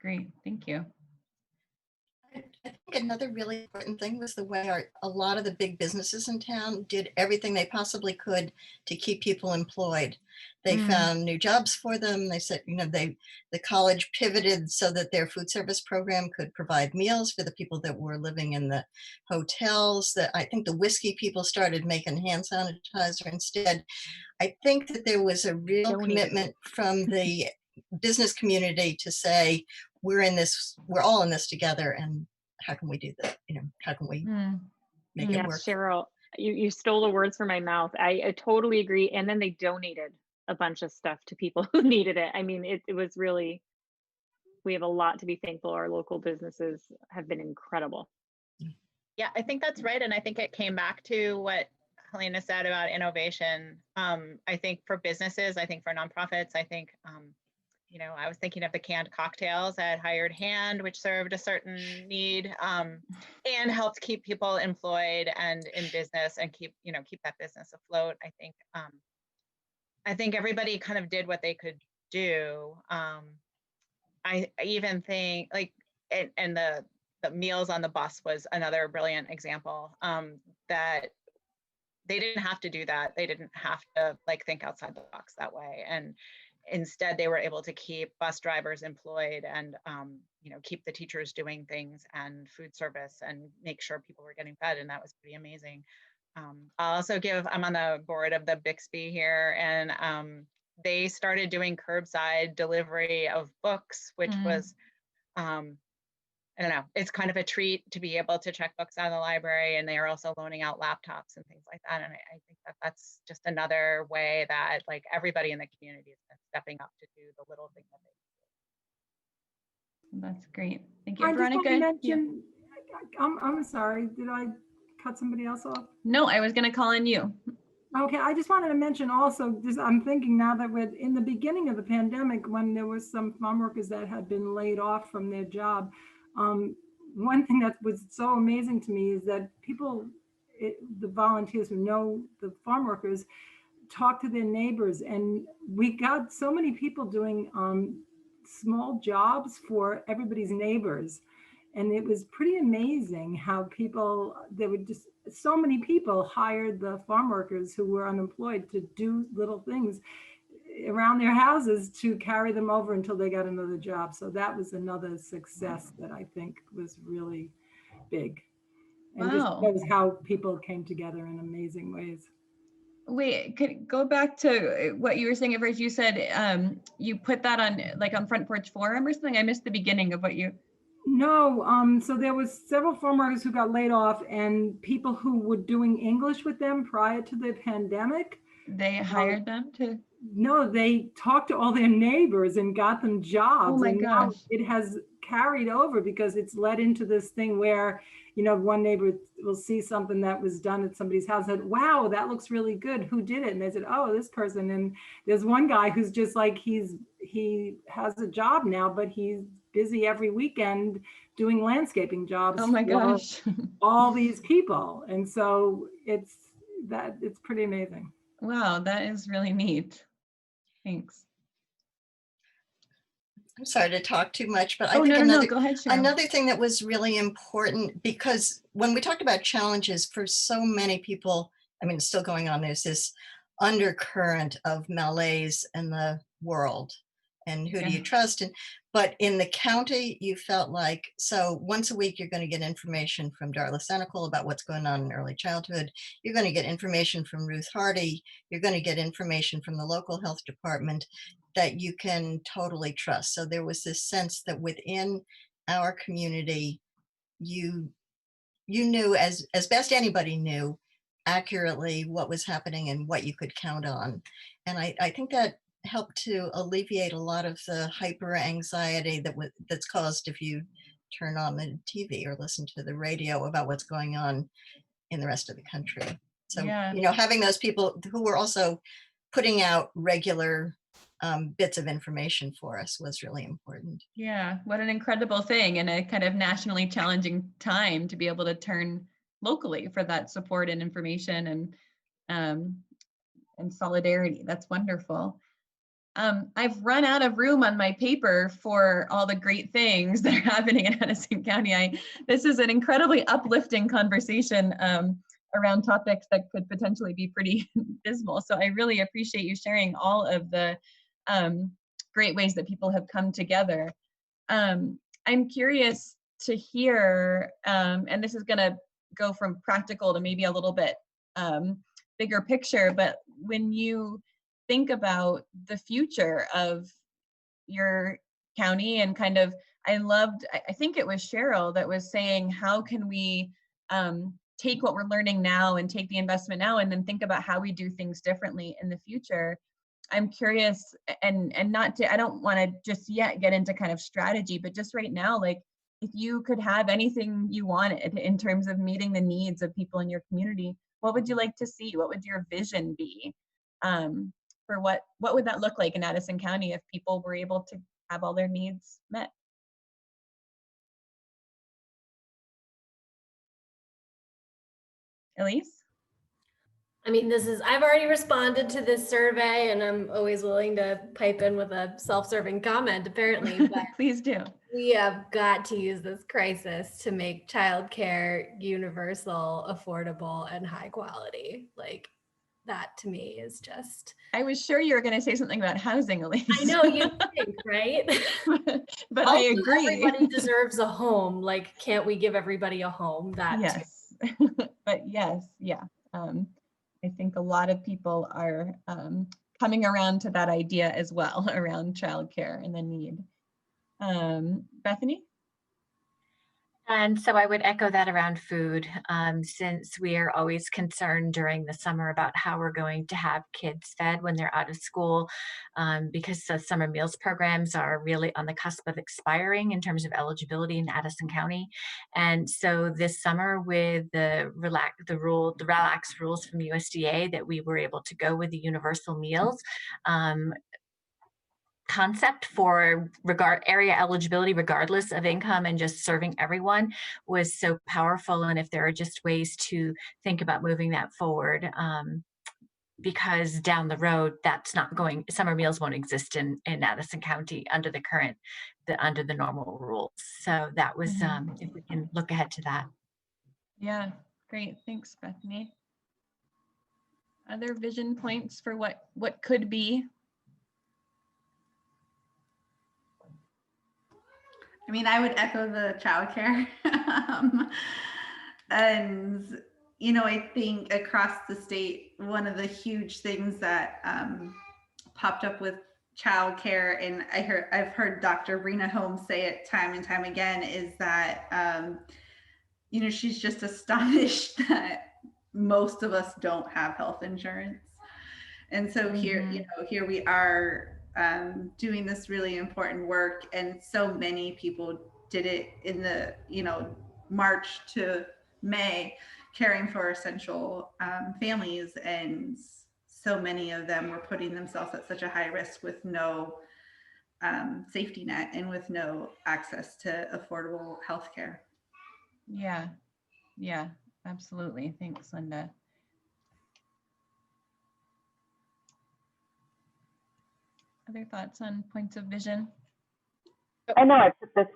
great. Thank you. I think another really important thing was the way a lot of the big businesses in town did everything they possibly could to keep people employed. They found new jobs for them. They said, the college pivoted so that their food service program could provide meals for the people that were living in the hotels. That I think the whiskey people started making hand sanitizer instead. I think that there was a real commitment from the business community to say, we're all in this together, and how can we do that? How can we make it work? Cheryl, you stole the words from my mouth. I totally agree. And then they donated a bunch of stuff to people who needed it. I mean, it was really, we have a lot to be thankful. Our local businesses have been incredible. Yeah, I think that's right. And I think it came back to what Helena said about innovation. I think for businesses, I think for nonprofits, I think, I was thinking of the canned cocktails at Hired Hand, which served a certain need and helped keep people employed and in business and keep that business afloat. I think everybody kind of did what they could do. I even think and the meals on the bus was another brilliant example that they didn't have to do that. They didn't have to think outside the box that way. And instead, they were able to keep bus drivers employed and, keep the teachers doing things and food service and make sure people were getting fed. And that was pretty amazing. I'll also I'm on the board of the Bixby here, and they started doing curbside delivery of books, which was, I don't know, it's kind of a treat to be able to check books out of the library, and they are also loaning out laptops and things like that. And I think that's just another way that everybody in the community is stepping up to do the little thing that they do. That's great. Thank you, I Veronica. just want to mention, I'm sorry, did I cut somebody else off? No, I was going to call on you. Okay, I just wanted to mention also, I'm thinking now that we're in the beginning of the pandemic, when there was some farm workers that had been laid off from their job, one thing that was so amazing to me is that the volunteers who know the farm workers, talk to their neighbors, and we got so many people doing small jobs for everybody's neighbors. And it was pretty amazing how so many people hired the farm workers who were unemployed to do little things around their houses to carry them over until they got another job. So that was another success that I think was really big. And just shows how people came together in amazing ways. Wait, could go back to what you were saying at first. You said you put that on Front Porch Forum or something. I missed the beginning of what you. No, so there was several farm workers who got laid off, and people who were doing English with them prior to the pandemic. They hired them to? No, they talked to all their neighbors and got them jobs. Oh my and gosh. now it has carried over because it's led into this thing where, one neighbor will see something that was done at somebody's house and said, wow, that looks really good. Who did it? And they said, oh, this person. And there's one guy who's just he has a job now, but he's busy every weekend doing landscaping jobs. Oh my gosh. All these people. And so it's pretty amazing. Wow, that is really neat. Thanks. I'm sorry to talk too much, but I think go ahead, another thing that was really important, because when we talked about challenges for so many people, I mean, it's still going on, there's this undercurrent of malaise in the world. And who do you trust? But in the county, you felt like, so once a week, you're going to get information from Darla Senecal about what's going on in early childhood. You're going to get information from Ruth Hardy. You're going to get information from the local health department that you can totally trust. So there was this sense that within our community, you knew as best anybody knew accurately what was happening and what you could count on. And I think that help to alleviate a lot of the hyper anxiety that's caused if you turn on the TV or listen to the radio about what's going on in the rest of the country. So, having those people who were also putting out regular bits of information for us was really important. Yeah, what an incredible thing in a kind of nationally challenging time to be able to turn locally for that support and information and solidarity. That's wonderful. I've run out of room on my paper for all the great things that are happening in Addison County. This is an incredibly uplifting conversation around topics that could potentially be pretty dismal. So I really appreciate you sharing all of the great ways that people have come together. I'm curious to hear, and this is going to go from practical to maybe a little bit bigger picture, but when you think about the future of your county and kind of, I think it was Cheryl that was saying, how can we take what we're learning now and take the investment now and then think about how we do things differently in the future. I'm curious, and not to, I don't want to just yet get into kind of strategy, but just right now, like if you could have anything you wanted in terms of meeting the needs of people in your community, what would you like to see? What would your vision be? For what would that look like in Addison County if people were able to have all their needs met? Elise? I mean, I've already responded to this survey and I'm always willing to pipe in with a self-serving comment, apparently. But please do. We have got to use this crisis to make childcare universal, affordable, and high quality. Like, that to me is just. I was sure you were going to say something about housing, Elise. I know, you think, right? But also, I agree. Everybody deserves a home. Like, can't we give everybody a home? That yes. But yes, yeah. I think a lot of people are coming around to that idea as well around childcare and the need. Bethany? And so I would echo that around food, since we are always concerned during the summer about how we're going to have kids fed when they're out of school, because the summer meals programs are really on the cusp of expiring in terms of eligibility in Addison County. And so this summer, with the relaxed rules from USDA, that we were able to go with the universal meals concept for area eligibility regardless of income and just serving everyone was so powerful. And if there are just ways to think about moving that forward, because down the road summer meals won't exist in Addison County under the normal rules. So that was if we can look ahead to that. Yeah, great. Thanks, Bethany. Other vision points for what could be? I mean, I would echo the childcare. And, I think across the state, one of the huge things that popped up with childcare, and I've heard Dr. Rena Holmes say it time and time again, is that, she's just astonished that most of us don't have health insurance. And so here we are doing this really important work, and so many people did it in the March to May, caring for essential families, and so many of them were putting themselves at such a high risk with no safety net and with no access to affordable health care. Yeah, absolutely. Thanks, Linda. Other thoughts on points of vision? I know I put this,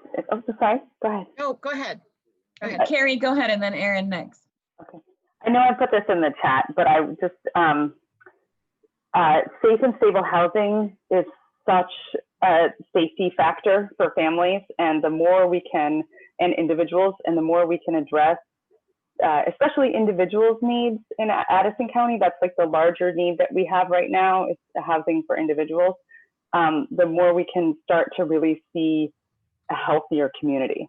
sorry, go ahead. No, go ahead. Carrie, go ahead, and then Erin next. Okay. I know I put this in the chat, but I just, safe and stable housing is such a safety factor for families, and the more we can, and individuals, and the more we can address, especially individuals' needs in Addison County, that's like the larger need that we have right now, is housing for individuals. The more we can start to really see a healthier community.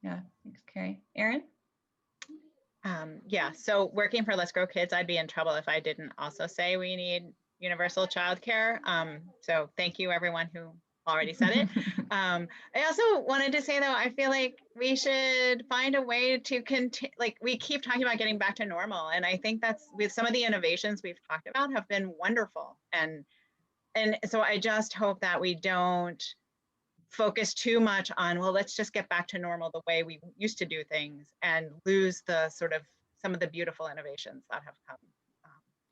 Yeah, thanks, Carrie. Erin? Yeah, so working for Let's Grow Kids, I'd be in trouble if I didn't also say we need universal childcare. So thank you, everyone who already said it. I also wanted to say, though, I feel like we should find a way to continue, like we keep talking about getting back to normal. And I think that's with some of the innovations we've talked about have been wonderful. And and so I just hope that we don't focus too much on, well, let's just get back to normal the way we used to do things and lose the sort of some of the beautiful innovations that have come.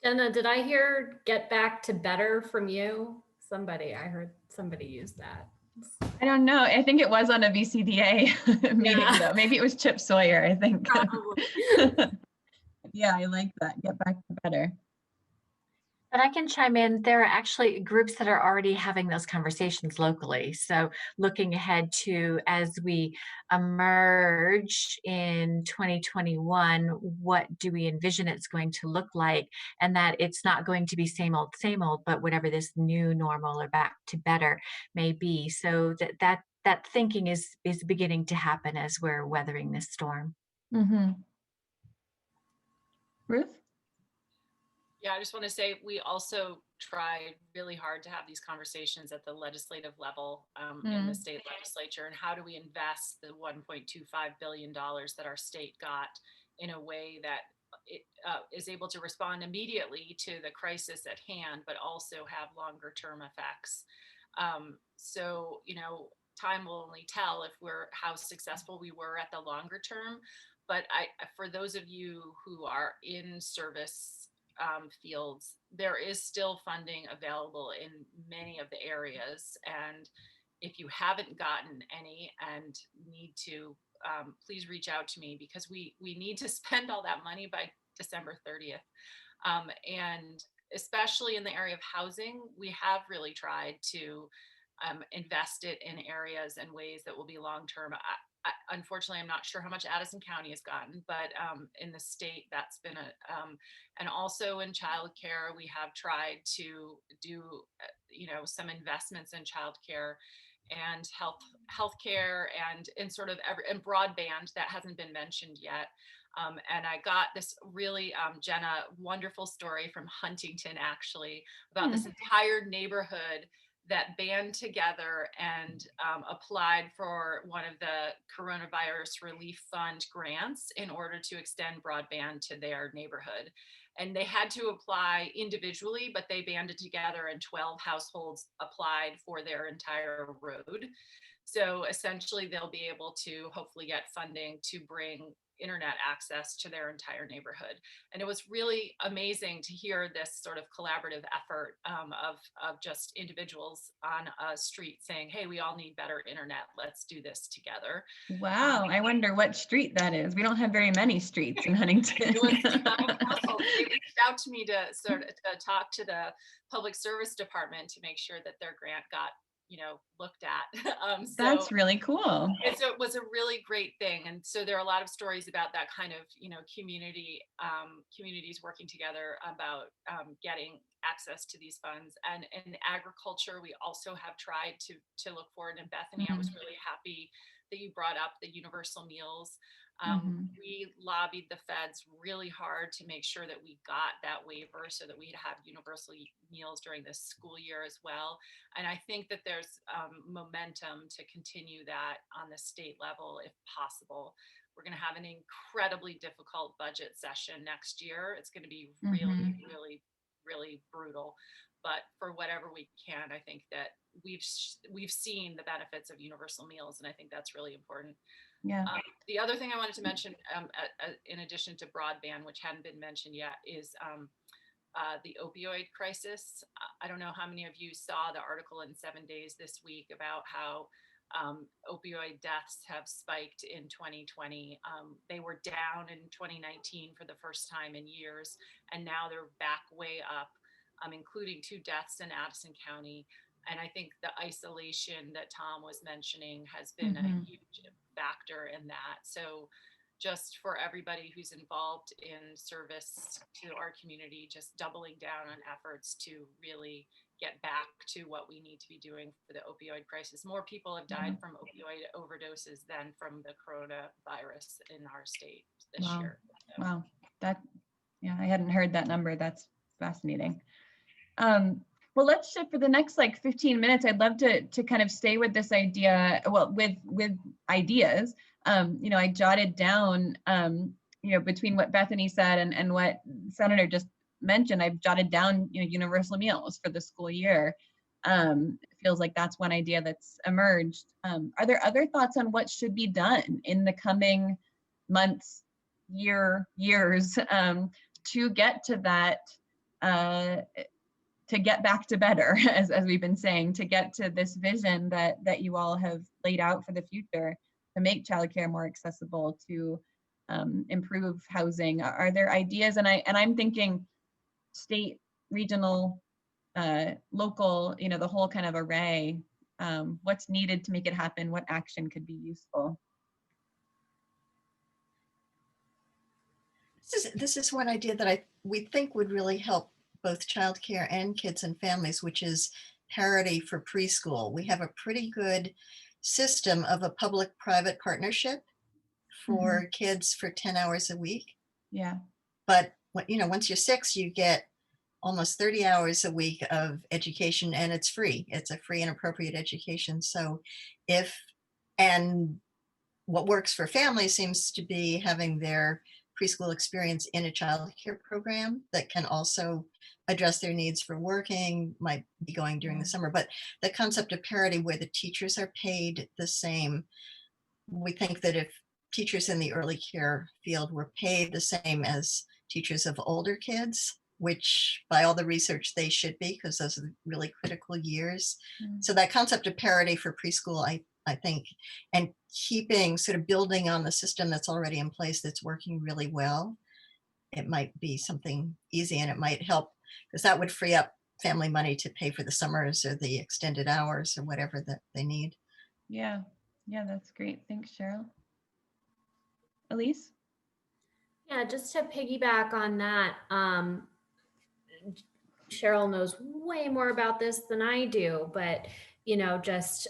Jenna, did I hear get back to better from you? I heard somebody use that. I don't know. I think it was on a VCDA meeting though. Maybe it was Chip Sawyer, I think. Probably. Yeah, I like that. Get back to better. But I can chime in. There are actually groups that are already having those conversations locally. So looking ahead to as we emerge in 2021, what do we envision it's going to look like? And that it's not going to be same old, but whatever this new normal or back to better may be. So that thinking is beginning to happen as we're weathering this storm. Mm-hmm. Ruth? Yeah, I just want to say we also tried really hard to have these conversations at the legislative level in the state legislature, and how do we invest the $1.25 billion that our state got in a way that it is able to respond immediately to the crisis at hand, but also have longer term effects. So, you know, time will only tell if how successful we were at the longer term. But for those of you who are in service fields, there is still funding available in many of the areas. And if you haven't gotten any and need to, please reach out to me, because we need to spend all that money by December 30th. And especially in the area of housing, we have really tried to invest it in areas and ways that will be long-term. Unfortunately, I'm not sure how much Addison County has gotten, but in the state, that's been and also in childcare, we have tried to do, some investments in childcare and healthcare and sort of and broadband that hasn't been mentioned yet. And I got this really, Jenna, wonderful story from Huntington, actually, about this entire neighborhood that band together and applied for one of the Coronavirus Relief Fund grants in order to extend broadband to their neighborhood. And they had to apply individually, but they banded together and 12 households applied for their entire road. So essentially they'll be able to hopefully get funding to bring internet access to their entire neighborhood. And it was really amazing to hear this sort of collaborative effort of just individuals on a street saying, hey, we all need better internet. Let's do this together. Wow, I wonder what street that is. We don't have very many streets in Huntington. It was 9 households. They reached out to me to sort of talk to the public service department to make sure that their grant got looked at. That's really cool. And so it was a really great thing. And so there are a lot of stories about that kind of, communities working together about getting access to these funds. And in agriculture, we also have tried to look forward. And Bethany, I was really happy that you brought up the universal meals. We lobbied the feds really hard to make sure that we got that waiver so that we'd have universal meals during this school year as well. And I think that there's momentum to continue that on the state level if possible. We're going to have an incredibly difficult budget session next year. It's going to be really, really, really brutal. But for whatever we can, I think that we've seen the benefits of universal meals, and I think that's really important. Yeah. The other thing I wanted to mention, in addition to broadband, which hadn't been mentioned yet, is the opioid crisis. I don't know how many of you saw the article in 7 Days this week about how opioid deaths have spiked in 2020. They were down in 2019 for the first time in years, and now they're back way up, including 2 deaths in Addison County. And I think the isolation that Tom was mentioning has been a huge factor in that. So just for everybody who's involved in service to our community, just doubling down on efforts to really get back to what we need to be doing for the opioid crisis. More people have died from opioid overdoses than from the coronavirus in our state this year. So. Wow, I hadn't heard that number. That's fascinating. Well, let's shift for the next 15 minutes. I'd love to kind of stay with this idea, with ideas. I jotted down, between what Bethany said and what Senator just mentioned, I've jotted down, universal meals for the school year. It feels like that's one idea that's emerged. Are there other thoughts on what should be done in the coming months, years, to get to that, to get back to better, as we've been saying, to get to this vision that you all have laid out for the future, to make childcare more accessible, to improve housing? Are there ideas? And I'm thinking state, regional, local, the whole kind of array. What's needed to make it happen? What action could be useful? This is one idea that we think would really help both childcare and kids and families, which is parity for preschool. We have a pretty good system of a public-private partnership for kids for 10 hours a week. Yeah. But once you're 6, you get almost 30 hours a week of education, and it's free. It's a free and appropriate education. So and what works for families seems to be having their preschool experience in a child care program that can also address their needs for working, might be going during the summer. But the concept of parity where the teachers are paid the same, we think that if teachers in the early care field were paid the same as teachers of older kids, which by all the research they should be, because those are the really critical years. So that concept of parity for preschool, I think, and keeping sort of building on the system that's already in place that's working really well, it might be something easy, and it might help because that would free up family money to pay for the summers or the extended hours or whatever that they need. Yeah, that's great. Thanks, Cheryl. Elise? Yeah, just to piggyback on that, Cheryl knows way more about this than I do, but, just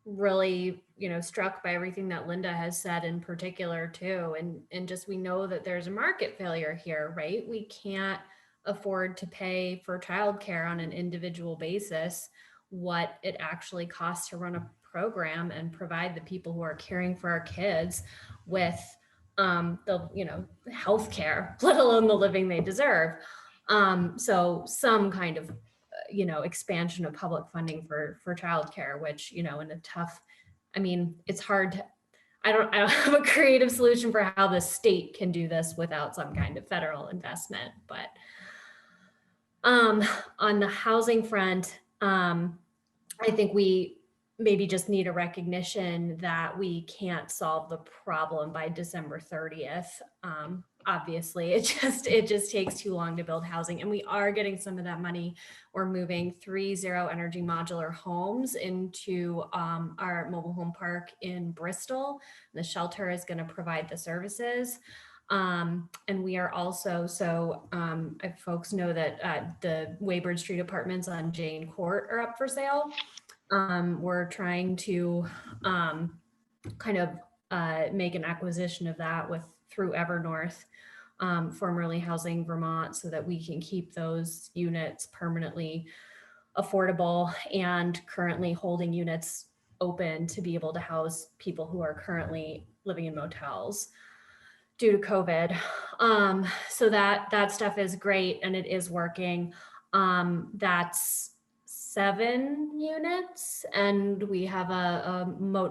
really, struck by everything that Linda has said in particular too. And just, we know that there's a market failure here, right? We can't afford to pay for childcare on an individual basis what it actually costs to run a program and provide the people who are caring for our kids with the health care, let alone the living they deserve. So some kind of expansion of public funding for childcare, which in a tough, it's hard to, I don't have a creative solution for how the state can do this without some kind of federal investment. But on the housing front, I think we maybe just need a recognition that we can't solve the problem by December 30th. Obviously, it just takes too long to build housing, and we are getting some of that money. We're moving 3 zero energy modular homes into our mobile home park in Bristol. The shelter is going to provide the services. And we are also, if folks know that the Waybird Street apartments on Jane Court are up for sale. We're trying to kind of make an acquisition of that through Evernorth, formerly Housing Vermont, so that we can keep those units permanently affordable and currently holding units open to be able to house people who are currently living in motels due to COVID. So that stuff is great and it is working. That's 7 units, and we have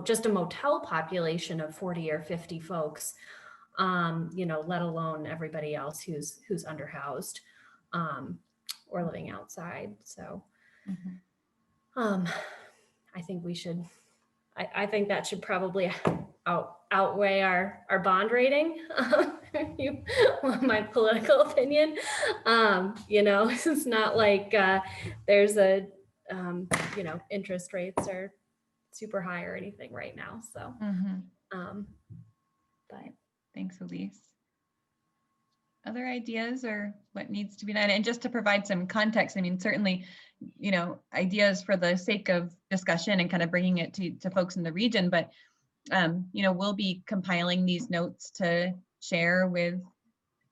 just a motel population of 40 or 50 folks, let alone everybody else who's underhoused or living outside. So I think we should, I think that should probably outweigh our bond rating. If you want my political opinion, it's not like there's a interest rates are super high or anything right now. So, but thanks, Elise. Other ideas or what needs to be done? And just to provide some context, certainly, ideas for the sake of discussion and kind of bringing it to folks in the region, but, we'll be compiling these notes to share with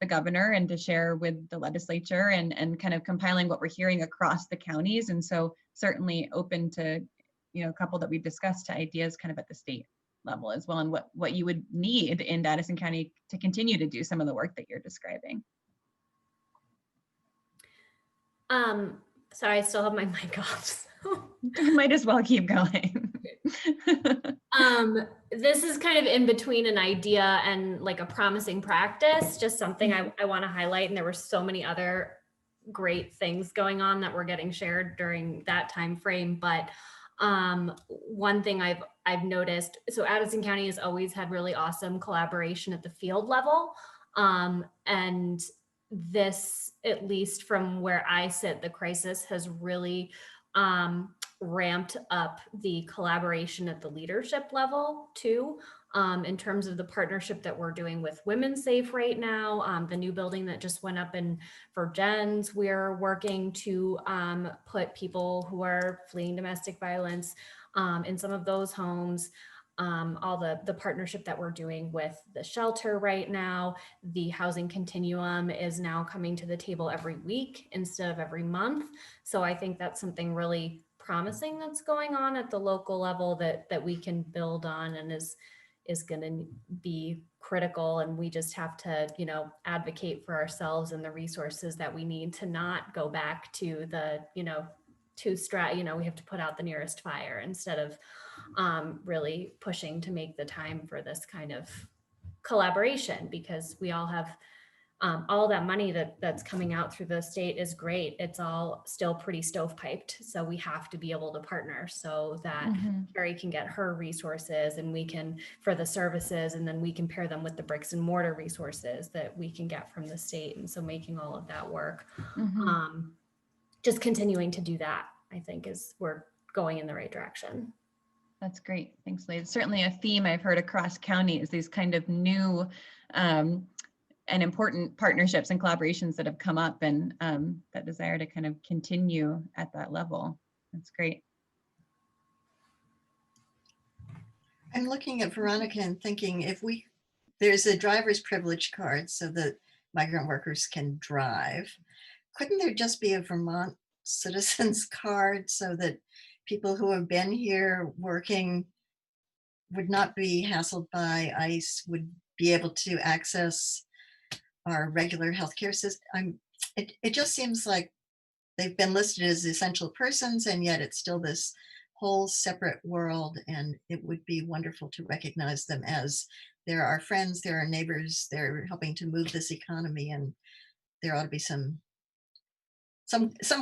the governor and to share with the legislature and kind of compiling what we're hearing across the counties. And so certainly open to, a couple that we've discussed, to ideas kind of at the state level as well, and what you would need in Addison County to continue to do some of the work that you're describing. Sorry, I still have my mic off. You might as well keep going. This is kind of in between an idea and like a promising practice, just something I want to highlight. And there were so many other great things going on that were getting shared during that time frame. But one thing I've noticed, so Addison County has always had really awesome collaboration at the field level. And this, at least from where I sit, the crisis has really ramped up the collaboration at the leadership level too, in terms of the partnership that we're doing with Women's Safe right now. The new building that just went up in Virgins, we're working to put people who are fleeing domestic violence in some of those homes. All the partnership that we're doing with the shelter right now. The housing continuum is now coming to the table every week instead of every month. So I think that's something really promising that's going on at the local level that we can build on, and is going to be critical. And we just have to, you know, advocate for ourselves and the resources that we need to not go back to the, you know, we have to put out the nearest fire instead of really pushing to make the time for this kind of collaboration, because we all have all that money that's coming out through the state is great. It's all still pretty stovepiped. So we have to be able to partner so that Carrie can get her resources and we can, for the services, and then we can pair them with the bricks and mortar resources that we can get from the state. And so making all of that work, just continuing to do that, I think we're going in the right direction. That's great. Thanks, Lee. It's certainly a theme I've heard across county is these kind of new and important partnerships and collaborations that have come up, and that desire to kind of continue at that level. That's great. I'm looking at Veronica and thinking there's a driver's privilege card so that migrant workers can drive. Couldn't there just be a Vermont citizens card so that people who have been here working would not be hassled by ICE, would be able to access our regular healthcare system? It just seems like they've been listed as essential persons, and yet it's still this whole separate world. And it would be wonderful to recognize them as they're our friends, they're our neighbors, they're helping to move this economy, and there ought to be some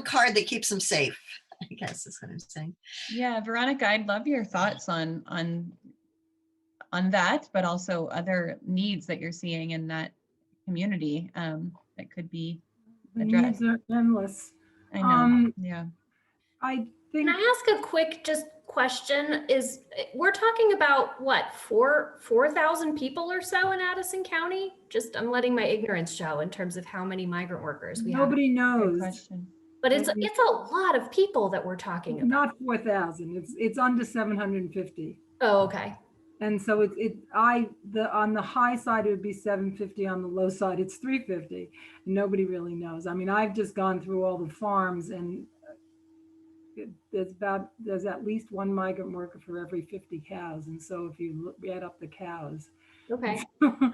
card that keeps them safe, I guess is what I'm saying. Yeah, Veronica, I'd love your thoughts on that, but also other needs that you're seeing in that community that could be addressed. The needs are endless. I know. Yeah. I think. Can I ask a quick question? We're talking about what, 4,000 people or so in Addison County? I'm letting my ignorance show in terms of how many migrant workers we have. Nobody knows. But it's a lot of people that we're talking about. Not 4,000. It's under 750. Oh, okay. And so on the high side it would be 750. On the low side it's 350. Nobody really knows. I mean, I've just gone through all the farms, and there's at least one migrant worker for every 50 cows. And so if you add up the cows. Okay. Gosh.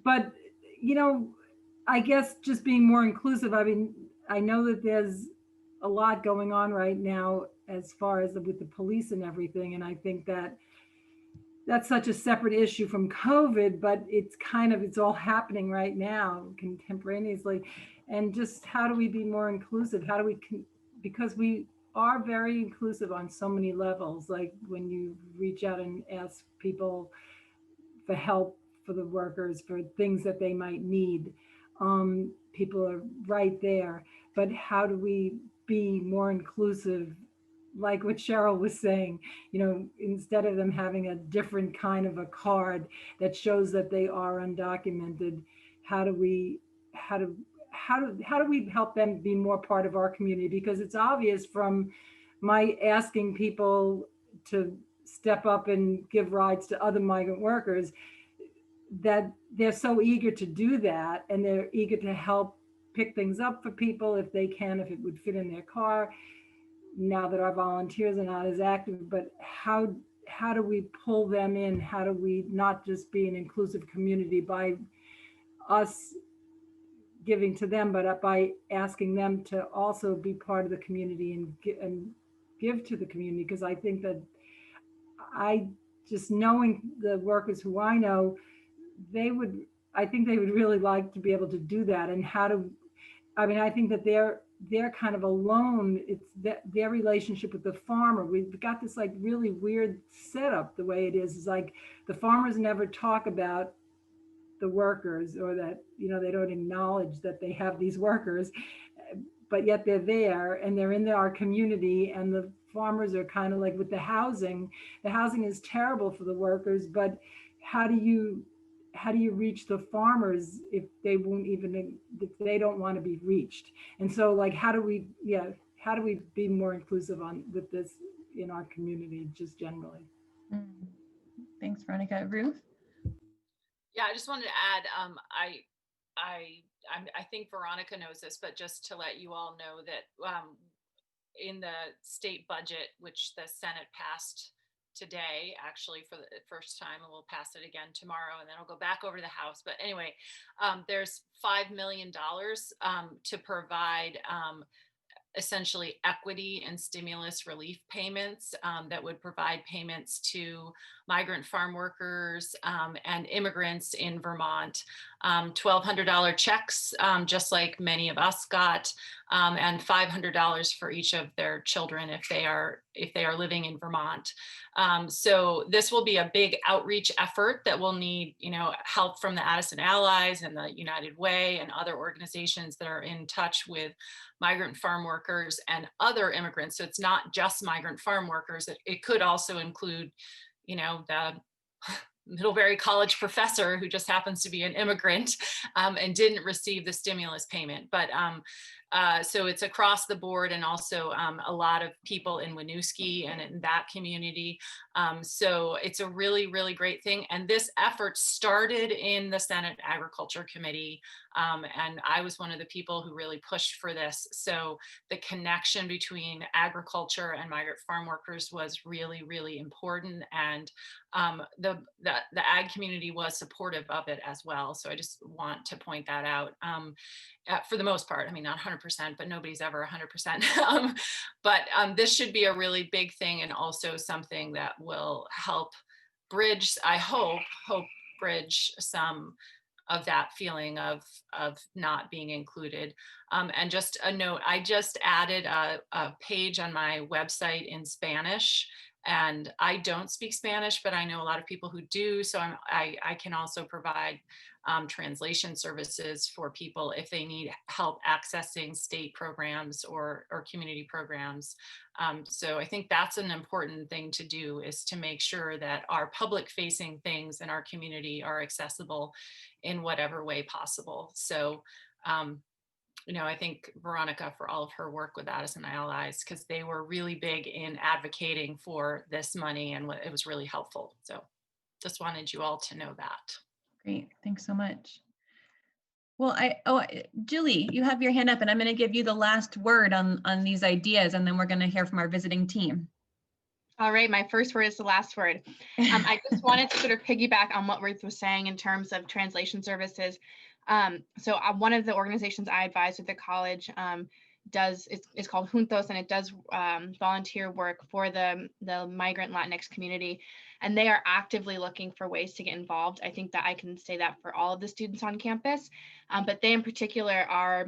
But, you know, I guess just being more inclusive. I mean, I know that there's a lot going on right now as far as with the police and everything. And I think that's such a separate issue from COVID, but it's all happening right now contemporaneously. And just how do we be more inclusive? How do we, because we are very inclusive on so many levels, like when you reach out and ask people for help for the workers, for things that they might need. People are right there, but how do we be more inclusive? Like what Cheryl was saying, you know, instead of them having a different kind of a card that shows that they are undocumented, how do we help them be more part of our community? Because it's obvious from my asking people to step up and give rides to other migrant workers that they're so eager to do that, and they're eager to help pick things up for people if they can, if it would fit in their car. Now that our volunteers are not as active, but how do we pull them in? How do we not just be an inclusive community by us giving to them, but by asking them to also be part of the community and give to the community. Because I think that just knowing the workers who I know, I think they would really like to be able to do that. And I think that they're kind of alone. It's their relationship with the farmer. We've got this like really weird setup. The way it is like the farmers never talk about the workers, or that, they don't acknowledge that they have these workers, but yet they're there and they're in our community. And the farmers are kind of like with the housing is terrible for the workers, but how do you reach the farmers if they don't want to be reached? And so like, how do we be more inclusive with this in our community, just generally? Thanks, Veronica. Ruth? Yeah, I just wanted to add, I think Veronica knows this, but just to let you all know that in the state budget, which the Senate passed today, actually for the first time, and we'll pass it again tomorrow, and then it'll go back over to the House. But anyway, there's $5 million to provide essentially equity and stimulus relief payments that would provide payments to migrant farm workers and immigrants in Vermont. $1,200 checks, just like many of us got, and $500 for each of their children if they are living in Vermont. So this will be a big outreach effort that will need, help from the Addison Allies and the United Way and other organizations that are in touch with migrant farm workers and other immigrants. So it's not just migrant farm workers. It could also include, the Middlebury College professor who just happens to be an immigrant and didn't receive the stimulus payment. But so it's across the board, and also a lot of people in Winooski and in that community. So it's a really, really great thing. And this effort started in the Senate Agriculture Committee. And I was one of the people who really pushed for this. So the connection between agriculture and migrant farm workers was really, really important. And the ag community was supportive of it as well. So I just want to point that out. For the most part, not 100%, but nobody's ever 100%. But this should be a really big thing, and also something that will help bridge, I hope bridge some of that feeling of not being included. And just a note, I just added a page on my website in Spanish. And I don't speak Spanish, but I know a lot of people who do. So I can also provide translation services for people if they need help accessing state programs or community programs. So I think that's an important thing to do, is to make sure that our public facing things in our community are accessible in whatever way possible. So I think Veronica, for all of her work with Addison Allies, because they were really big in advocating for this money, and it was really helpful. So just wanted you all to know that. Great, thanks so much. Well, Julie, you have your hand up, and I'm going to give you the last word on these ideas, and then we're going to hear from our visiting team. All right, my first word is the last word. I just wanted to sort of piggyback on what Ruth was saying in terms of translation services. So one of the organizations I advise with the college it's called Juntos, and it does volunteer work for the migrant Latinx community, and they are actively looking for ways to get involved. I think that I can say that for all of the students on campus, but they in particular are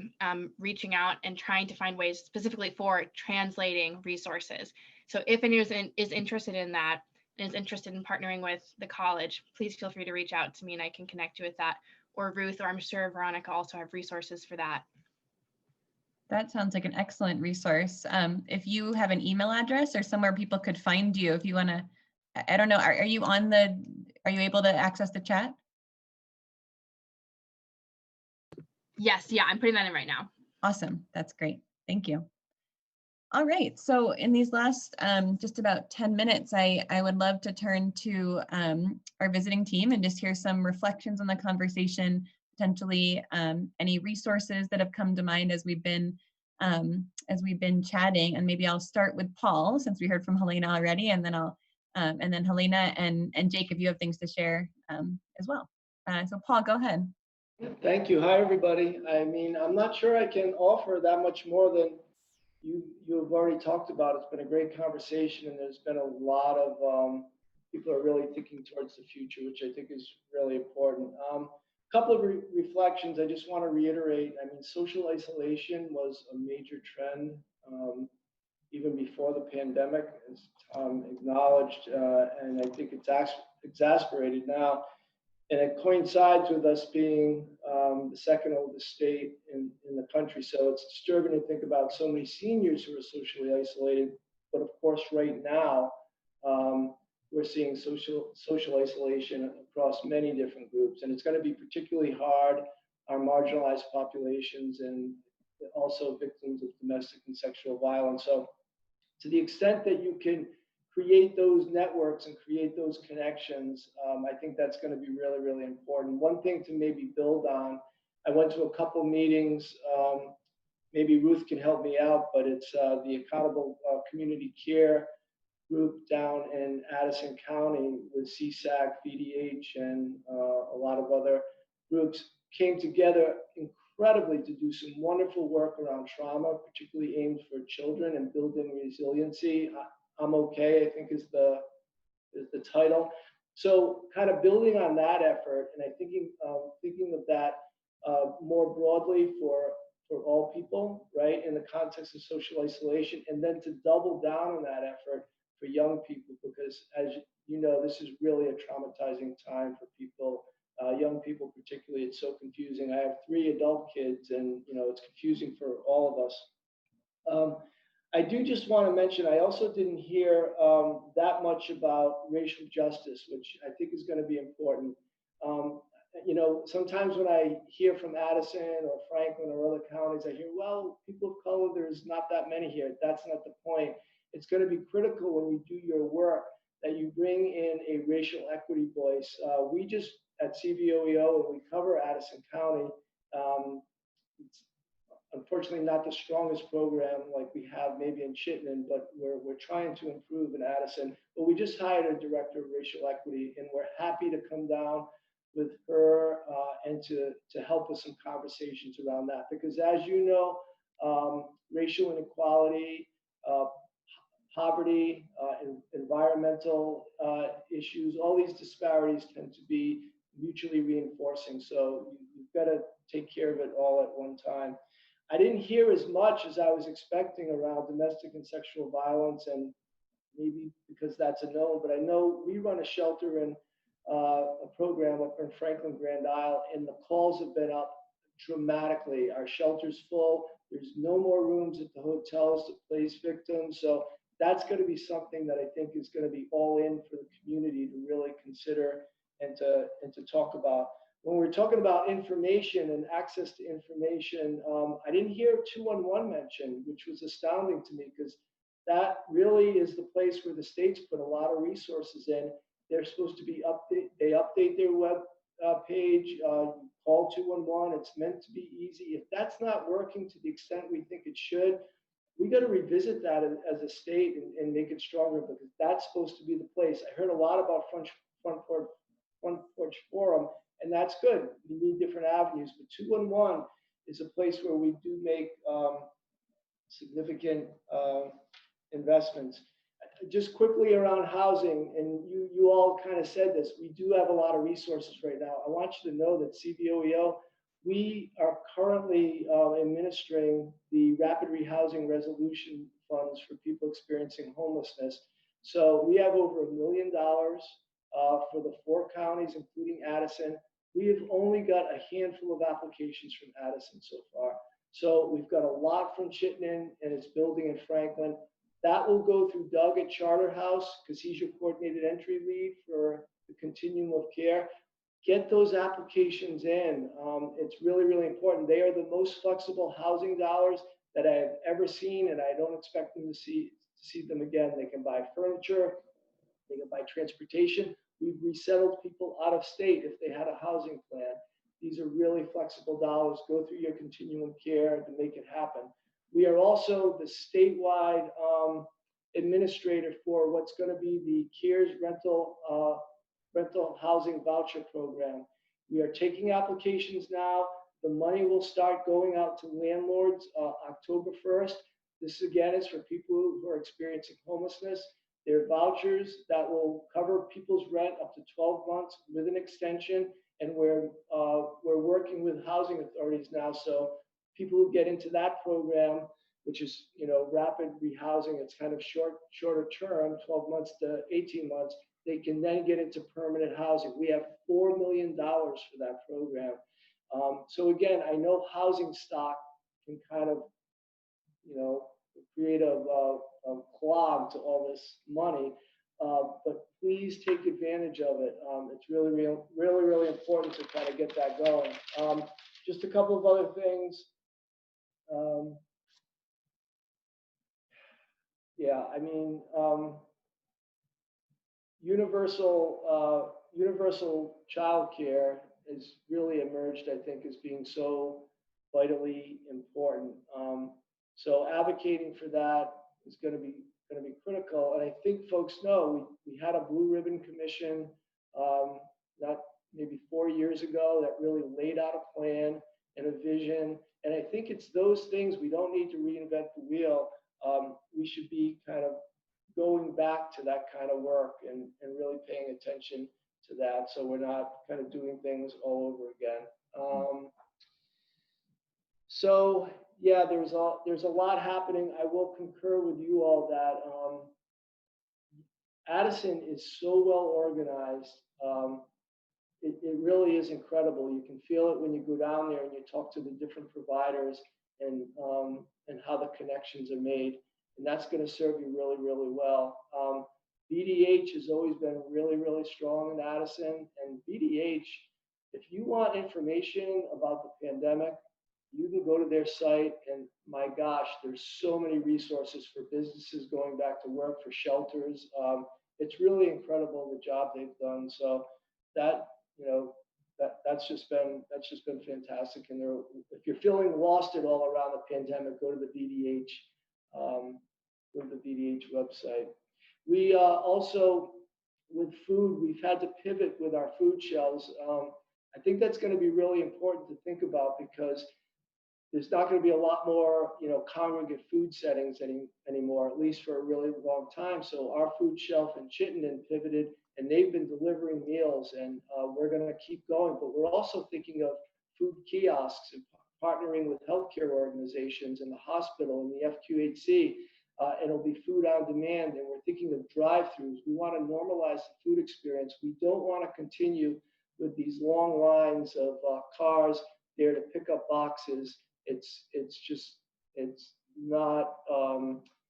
reaching out and trying to find ways specifically for translating resources. So if anyone is interested in that and is interested in partnering with the college, please feel free to reach out to me and I can connect you with that. Or Ruth, or I'm sure Veronica also have resources for that. That sounds like an excellent resource. If you have an email address or somewhere people could find you, if you want to, I don't know, are you able to access the chat? Yes, yeah, I'm putting that in right now. Awesome, that's great, thank you. All right, so in these last just about 10 minutes, I would love to turn to our visiting team and just hear some reflections on the conversation, potentially any resources that have come to mind as we've been chatting. And maybe I'll start with Paul, since we heard from Helena already, and then and then Helena and Jake, if you have things to share as well. So Paul, go ahead. Thank you. Hi, everybody. I mean, I'm not sure I can offer that much more than you have already talked about. It's been a great conversation, and there's been a lot of people are really thinking towards the future, which I think is really important. Couple of reflections I just want to reiterate. I mean, social isolation was a major trend even before the pandemic, as Tom acknowledged, and I think it's exasperated now. And it coincides with us being the second oldest state in the country. So it's disturbing to think about so many seniors who are socially isolated. But of course, right now, we're seeing social isolation across many different groups. And it's going to be particularly hard on marginalized populations and also victims of domestic and sexual violence. So to the extent that you can create those networks and create those connections, I think that's going to be really, really important. One thing to maybe build on, I went to a couple meetings, maybe Ruth can help me out, but it's the Accountable Community Care group down in Addison County with CSAC, VDH, and a lot of other groups came together incredibly to do some wonderful work around trauma, particularly aimed for children and building resiliency. I'm okay, I think is the title. So kind of building on that effort, and I thinking of that more broadly for all people, right, in the context of social isolation, and then to double down on that effort for young people, because as you know, this is really a traumatizing time for people, young people particularly. It's so confusing. I have 3 adult kids, and you know, it's confusing for all of us. I do just want to mention, I also didn't hear that much about racial justice, which I think is going to be important. You know, sometimes when I hear from Addison or Franklin or other counties, I hear, well, people of color, there's not that many here. That's not the point. It's going to be critical when you do your work that you bring in a racial equity voice. We just, at CVOEO, and we cover Addison County, it's unfortunately not the strongest program like we have maybe in Chittenden, but we're trying to improve in Addison. But we just hired a director of racial equity, and we're happy to come down with her and to help with some conversations around that. Because as you know, racial inequality, poverty, environmental issues, all these disparities tend to be mutually reinforcing. So you've got to take care of it all at one time. I didn't hear as much as I was expecting around domestic and sexual violence, and maybe because that's a no, but I know we run a shelter and a program up in Franklin Grand Isle, and the calls have been up dramatically. Our shelter's full. There's no more rooms at the hotels to place victims. So that's going to be something that I think is going to be all in for the community to really consider and to talk about. When we're talking about information and access to information, I didn't hear 211 mentioned, which was astounding to me, because that really is the place where the states put a lot of resources in. They're supposed to be they update their web page, call 211. It's meant to be easy. If that's not working to the extent we think it should, we got to revisit that as a state and make it stronger, because that's supposed to be the place. I heard a lot about front porch forum, and that's good. We need different avenues, but 211 is a place where we do make significant investments. Just quickly around housing, and you all kind of said this, we do have a lot of resources right now. I want you to know that CVOEO, we are currently administering the Rapid Rehousing Resolution Funds for people experiencing homelessness. So we have over $1 million for the 4 counties, including Addison. We have only got a handful of applications from Addison so far. So we've got a lot from Chittenden, and it's building in Franklin. That will go through Doug at Charterhouse, because he's your coordinated entry lead for the continuum of care. Get those applications in. It's really, really important. They are the most flexible housing dollars that I have ever seen, and I don't expect them to see them again. They can buy furniture, they can buy transportation. We've resettled people out of state if they had a housing plan. These are really flexible dollars. Go through your continuum care to make it happen. We are also the statewide administrator for what's going to be the CARES rental housing voucher program. We are taking applications now. The money will start going out to landlords October 1st. This again is for people who are experiencing homelessness. There are vouchers that will cover people's rent up to 12 months with an extension. And we're working with housing authorities now. So people who get into that program, which is, you know, rapid rehousing, it's kind of shorter term, 12 months to 18 months, they can then get into permanent housing. We have $4 million for that program. So again, I know housing stock can kind of, you know, create a clog to all this money, but please take advantage of it. It's really important to kind of get that going. Just a couple of other things. Yeah, I mean, universal childcare has really emerged, I think, as being so vitally important. So advocating for that is going to be critical. And I think folks know we had a Blue Ribbon Commission not maybe 4 years ago that really laid out a plan and a vision. And I think it's those things. We don't need to reinvent the wheel. We should be kind of going back to that kind of work and really paying attention to that, so we're not kind of doing things all over again. So yeah, there's a lot happening. I will concur with you all that Addison is so well organized. It really is incredible. You can feel it when you go down there and you talk to the different providers and how the connections are made. And that's going to serve you really, really well. BDH has always been really, really strong in Addison. And BDH, if you want information about the pandemic, you can go to their site, and my gosh, there's so many resources for businesses going back to work, for shelters. It's really incredible the job they've done. So that, you know, that's just been fantastic. And if you're feeling lost at all around the pandemic, go to the BDH. With the BDH website. We also, with food, we've had to pivot with our food shelves. I think that's going to be really important to think about, because there's not going to be a lot more, you know, congregate food settings anymore, at least for a really long time. So our food shelf in Chittenden pivoted, and they've been delivering meals, and we're going to keep going. But we're also thinking of food kiosks and partnering with healthcare organizations and the hospital and the FQHC. It'll be food on demand, and we're thinking of drive-throughs. We want to normalize the food experience. We don't want to continue with these long lines of cars there to pick up boxes. It's not,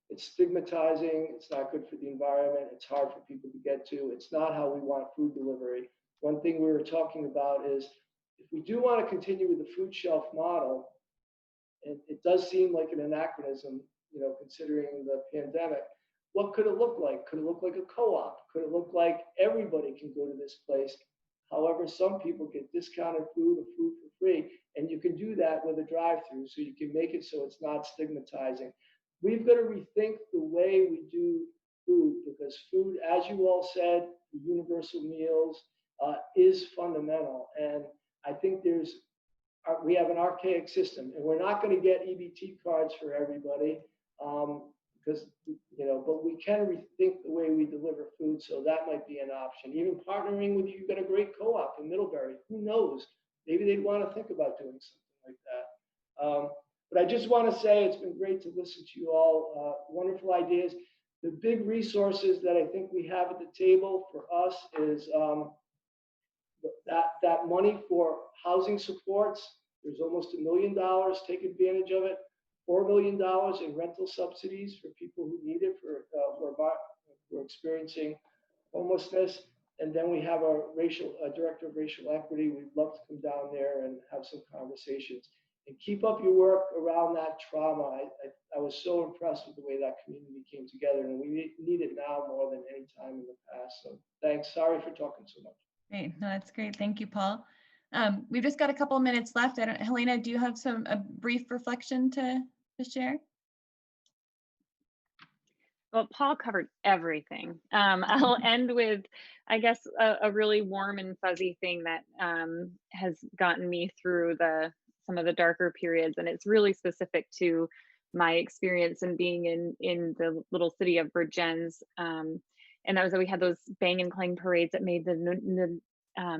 it's stigmatizing. It's not good for the environment. It's hard for people to get to. It's not how we want food delivery. One thing we were talking about is, if we do want to continue with the food shelf model, and it does seem like an anachronism, you know, considering the pandemic, what could it look like? Could it look like a co-op? Could it look like everybody can go to this place? However, some people get discounted food or food for free, and you can do that with a drive-through, so you can make it so it's not stigmatizing. We've got to rethink the way we do food, because food, as you all said, universal meals is fundamental. And I think we have an archaic system, and we're not going to get EBT cards for everybody, because, you know, but we can rethink the way we deliver food. So that might be an option. Even partnering with you've got a great co-op in Middlebury. Who knows? Maybe they'd want to think about doing something like that. But I just want to say it's been great to listen to you all. Wonderful ideas. The big resources that I think we have at the table for us is that money for housing supports. There's almost $1 million. Take advantage of it. $4 million in rental subsidies for people who need it, who are experiencing homelessness. And then we have a director of racial equity. We'd love to come down there and have some conversations. And keep up your work around that trauma. I was so impressed with the way that community came together, and we need it now more than any time in the past. So thanks. Sorry for talking so much. Great. No, that's great. Thank you, Paul. We've just got a couple of minutes left. Helena, do you have a brief reflection to share? Well, Paul covered everything. I'll end with, I guess, a really warm and fuzzy thing that has gotten me through some of the darker periods, and it's really specific to my experience in being in the little city of Virgins. And that was that we had those bang and clang parades that made the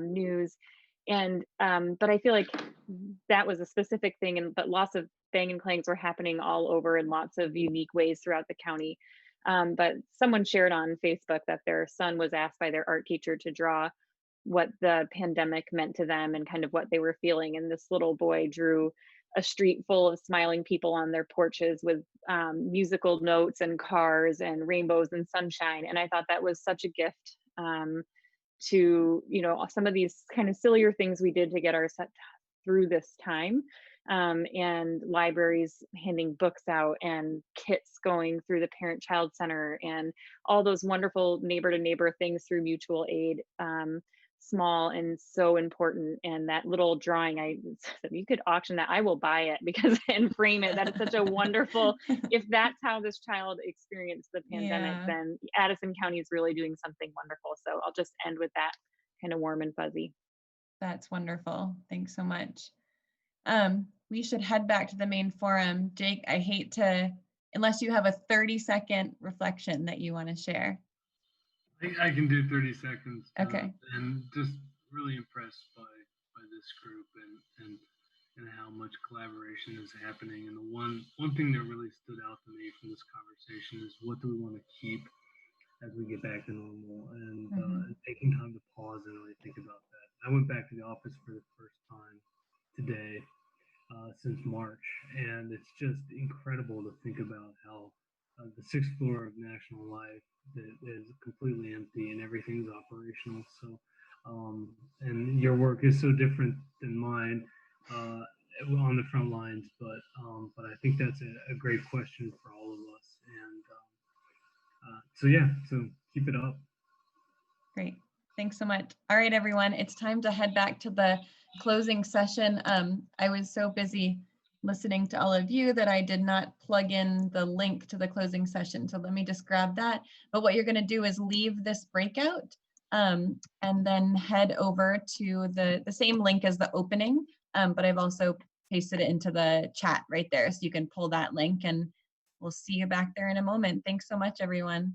news, and but I feel like that was a specific thing, and but lots of bang and clangs were happening all over in lots of unique ways throughout the county. But someone shared on Facebook that their son was asked by their art teacher to draw what the pandemic meant to them and kind of what they were feeling. And this little boy drew a street full of smiling people on their porches with musical notes and cars and rainbows and sunshine. And I thought that was such a gift to, some of these kind of sillier things we did to get our set through this time. And libraries handing books out and kits going through the Parent-Child Center and all those wonderful neighbor-to-neighbor things through mutual aid, small and so important. And that little drawing, if you could auction that, I will buy it and frame it. That is such a wonderful, if that's how this child experienced the pandemic, then Addison County is really doing something wonderful. So I'll just end with that kind of warm and fuzzy. That's wonderful. Thanks so much. We should head back to the main forum. Jake, I hate to, unless you have a 30-second reflection that you want to share. I can do 30 seconds. Okay. And just really impressed by this group and how much collaboration is happening. And the one thing that really stood out to me from this conversation is what do we want to keep as we get back to normal, and taking time to pause and really think about that. I went back to the office for the first time today since March, and it's just incredible to think about how the 6th floor of National Life is completely empty and everything's operational. So, and your work is so different than mine on the front lines, but I think that's a great question for all of us. And so keep it up. Great. Thanks so much. All right, everyone, it's time to head back to the closing session. I was so busy listening to all of you that I did not plug in the link to the closing session. So let me just grab that. But what you're going to do is leave this breakout and then head over to the same link as the opening, but I've also pasted it into the chat right there. So you can pull that link and we'll see you back there in a moment. Thanks so much, everyone.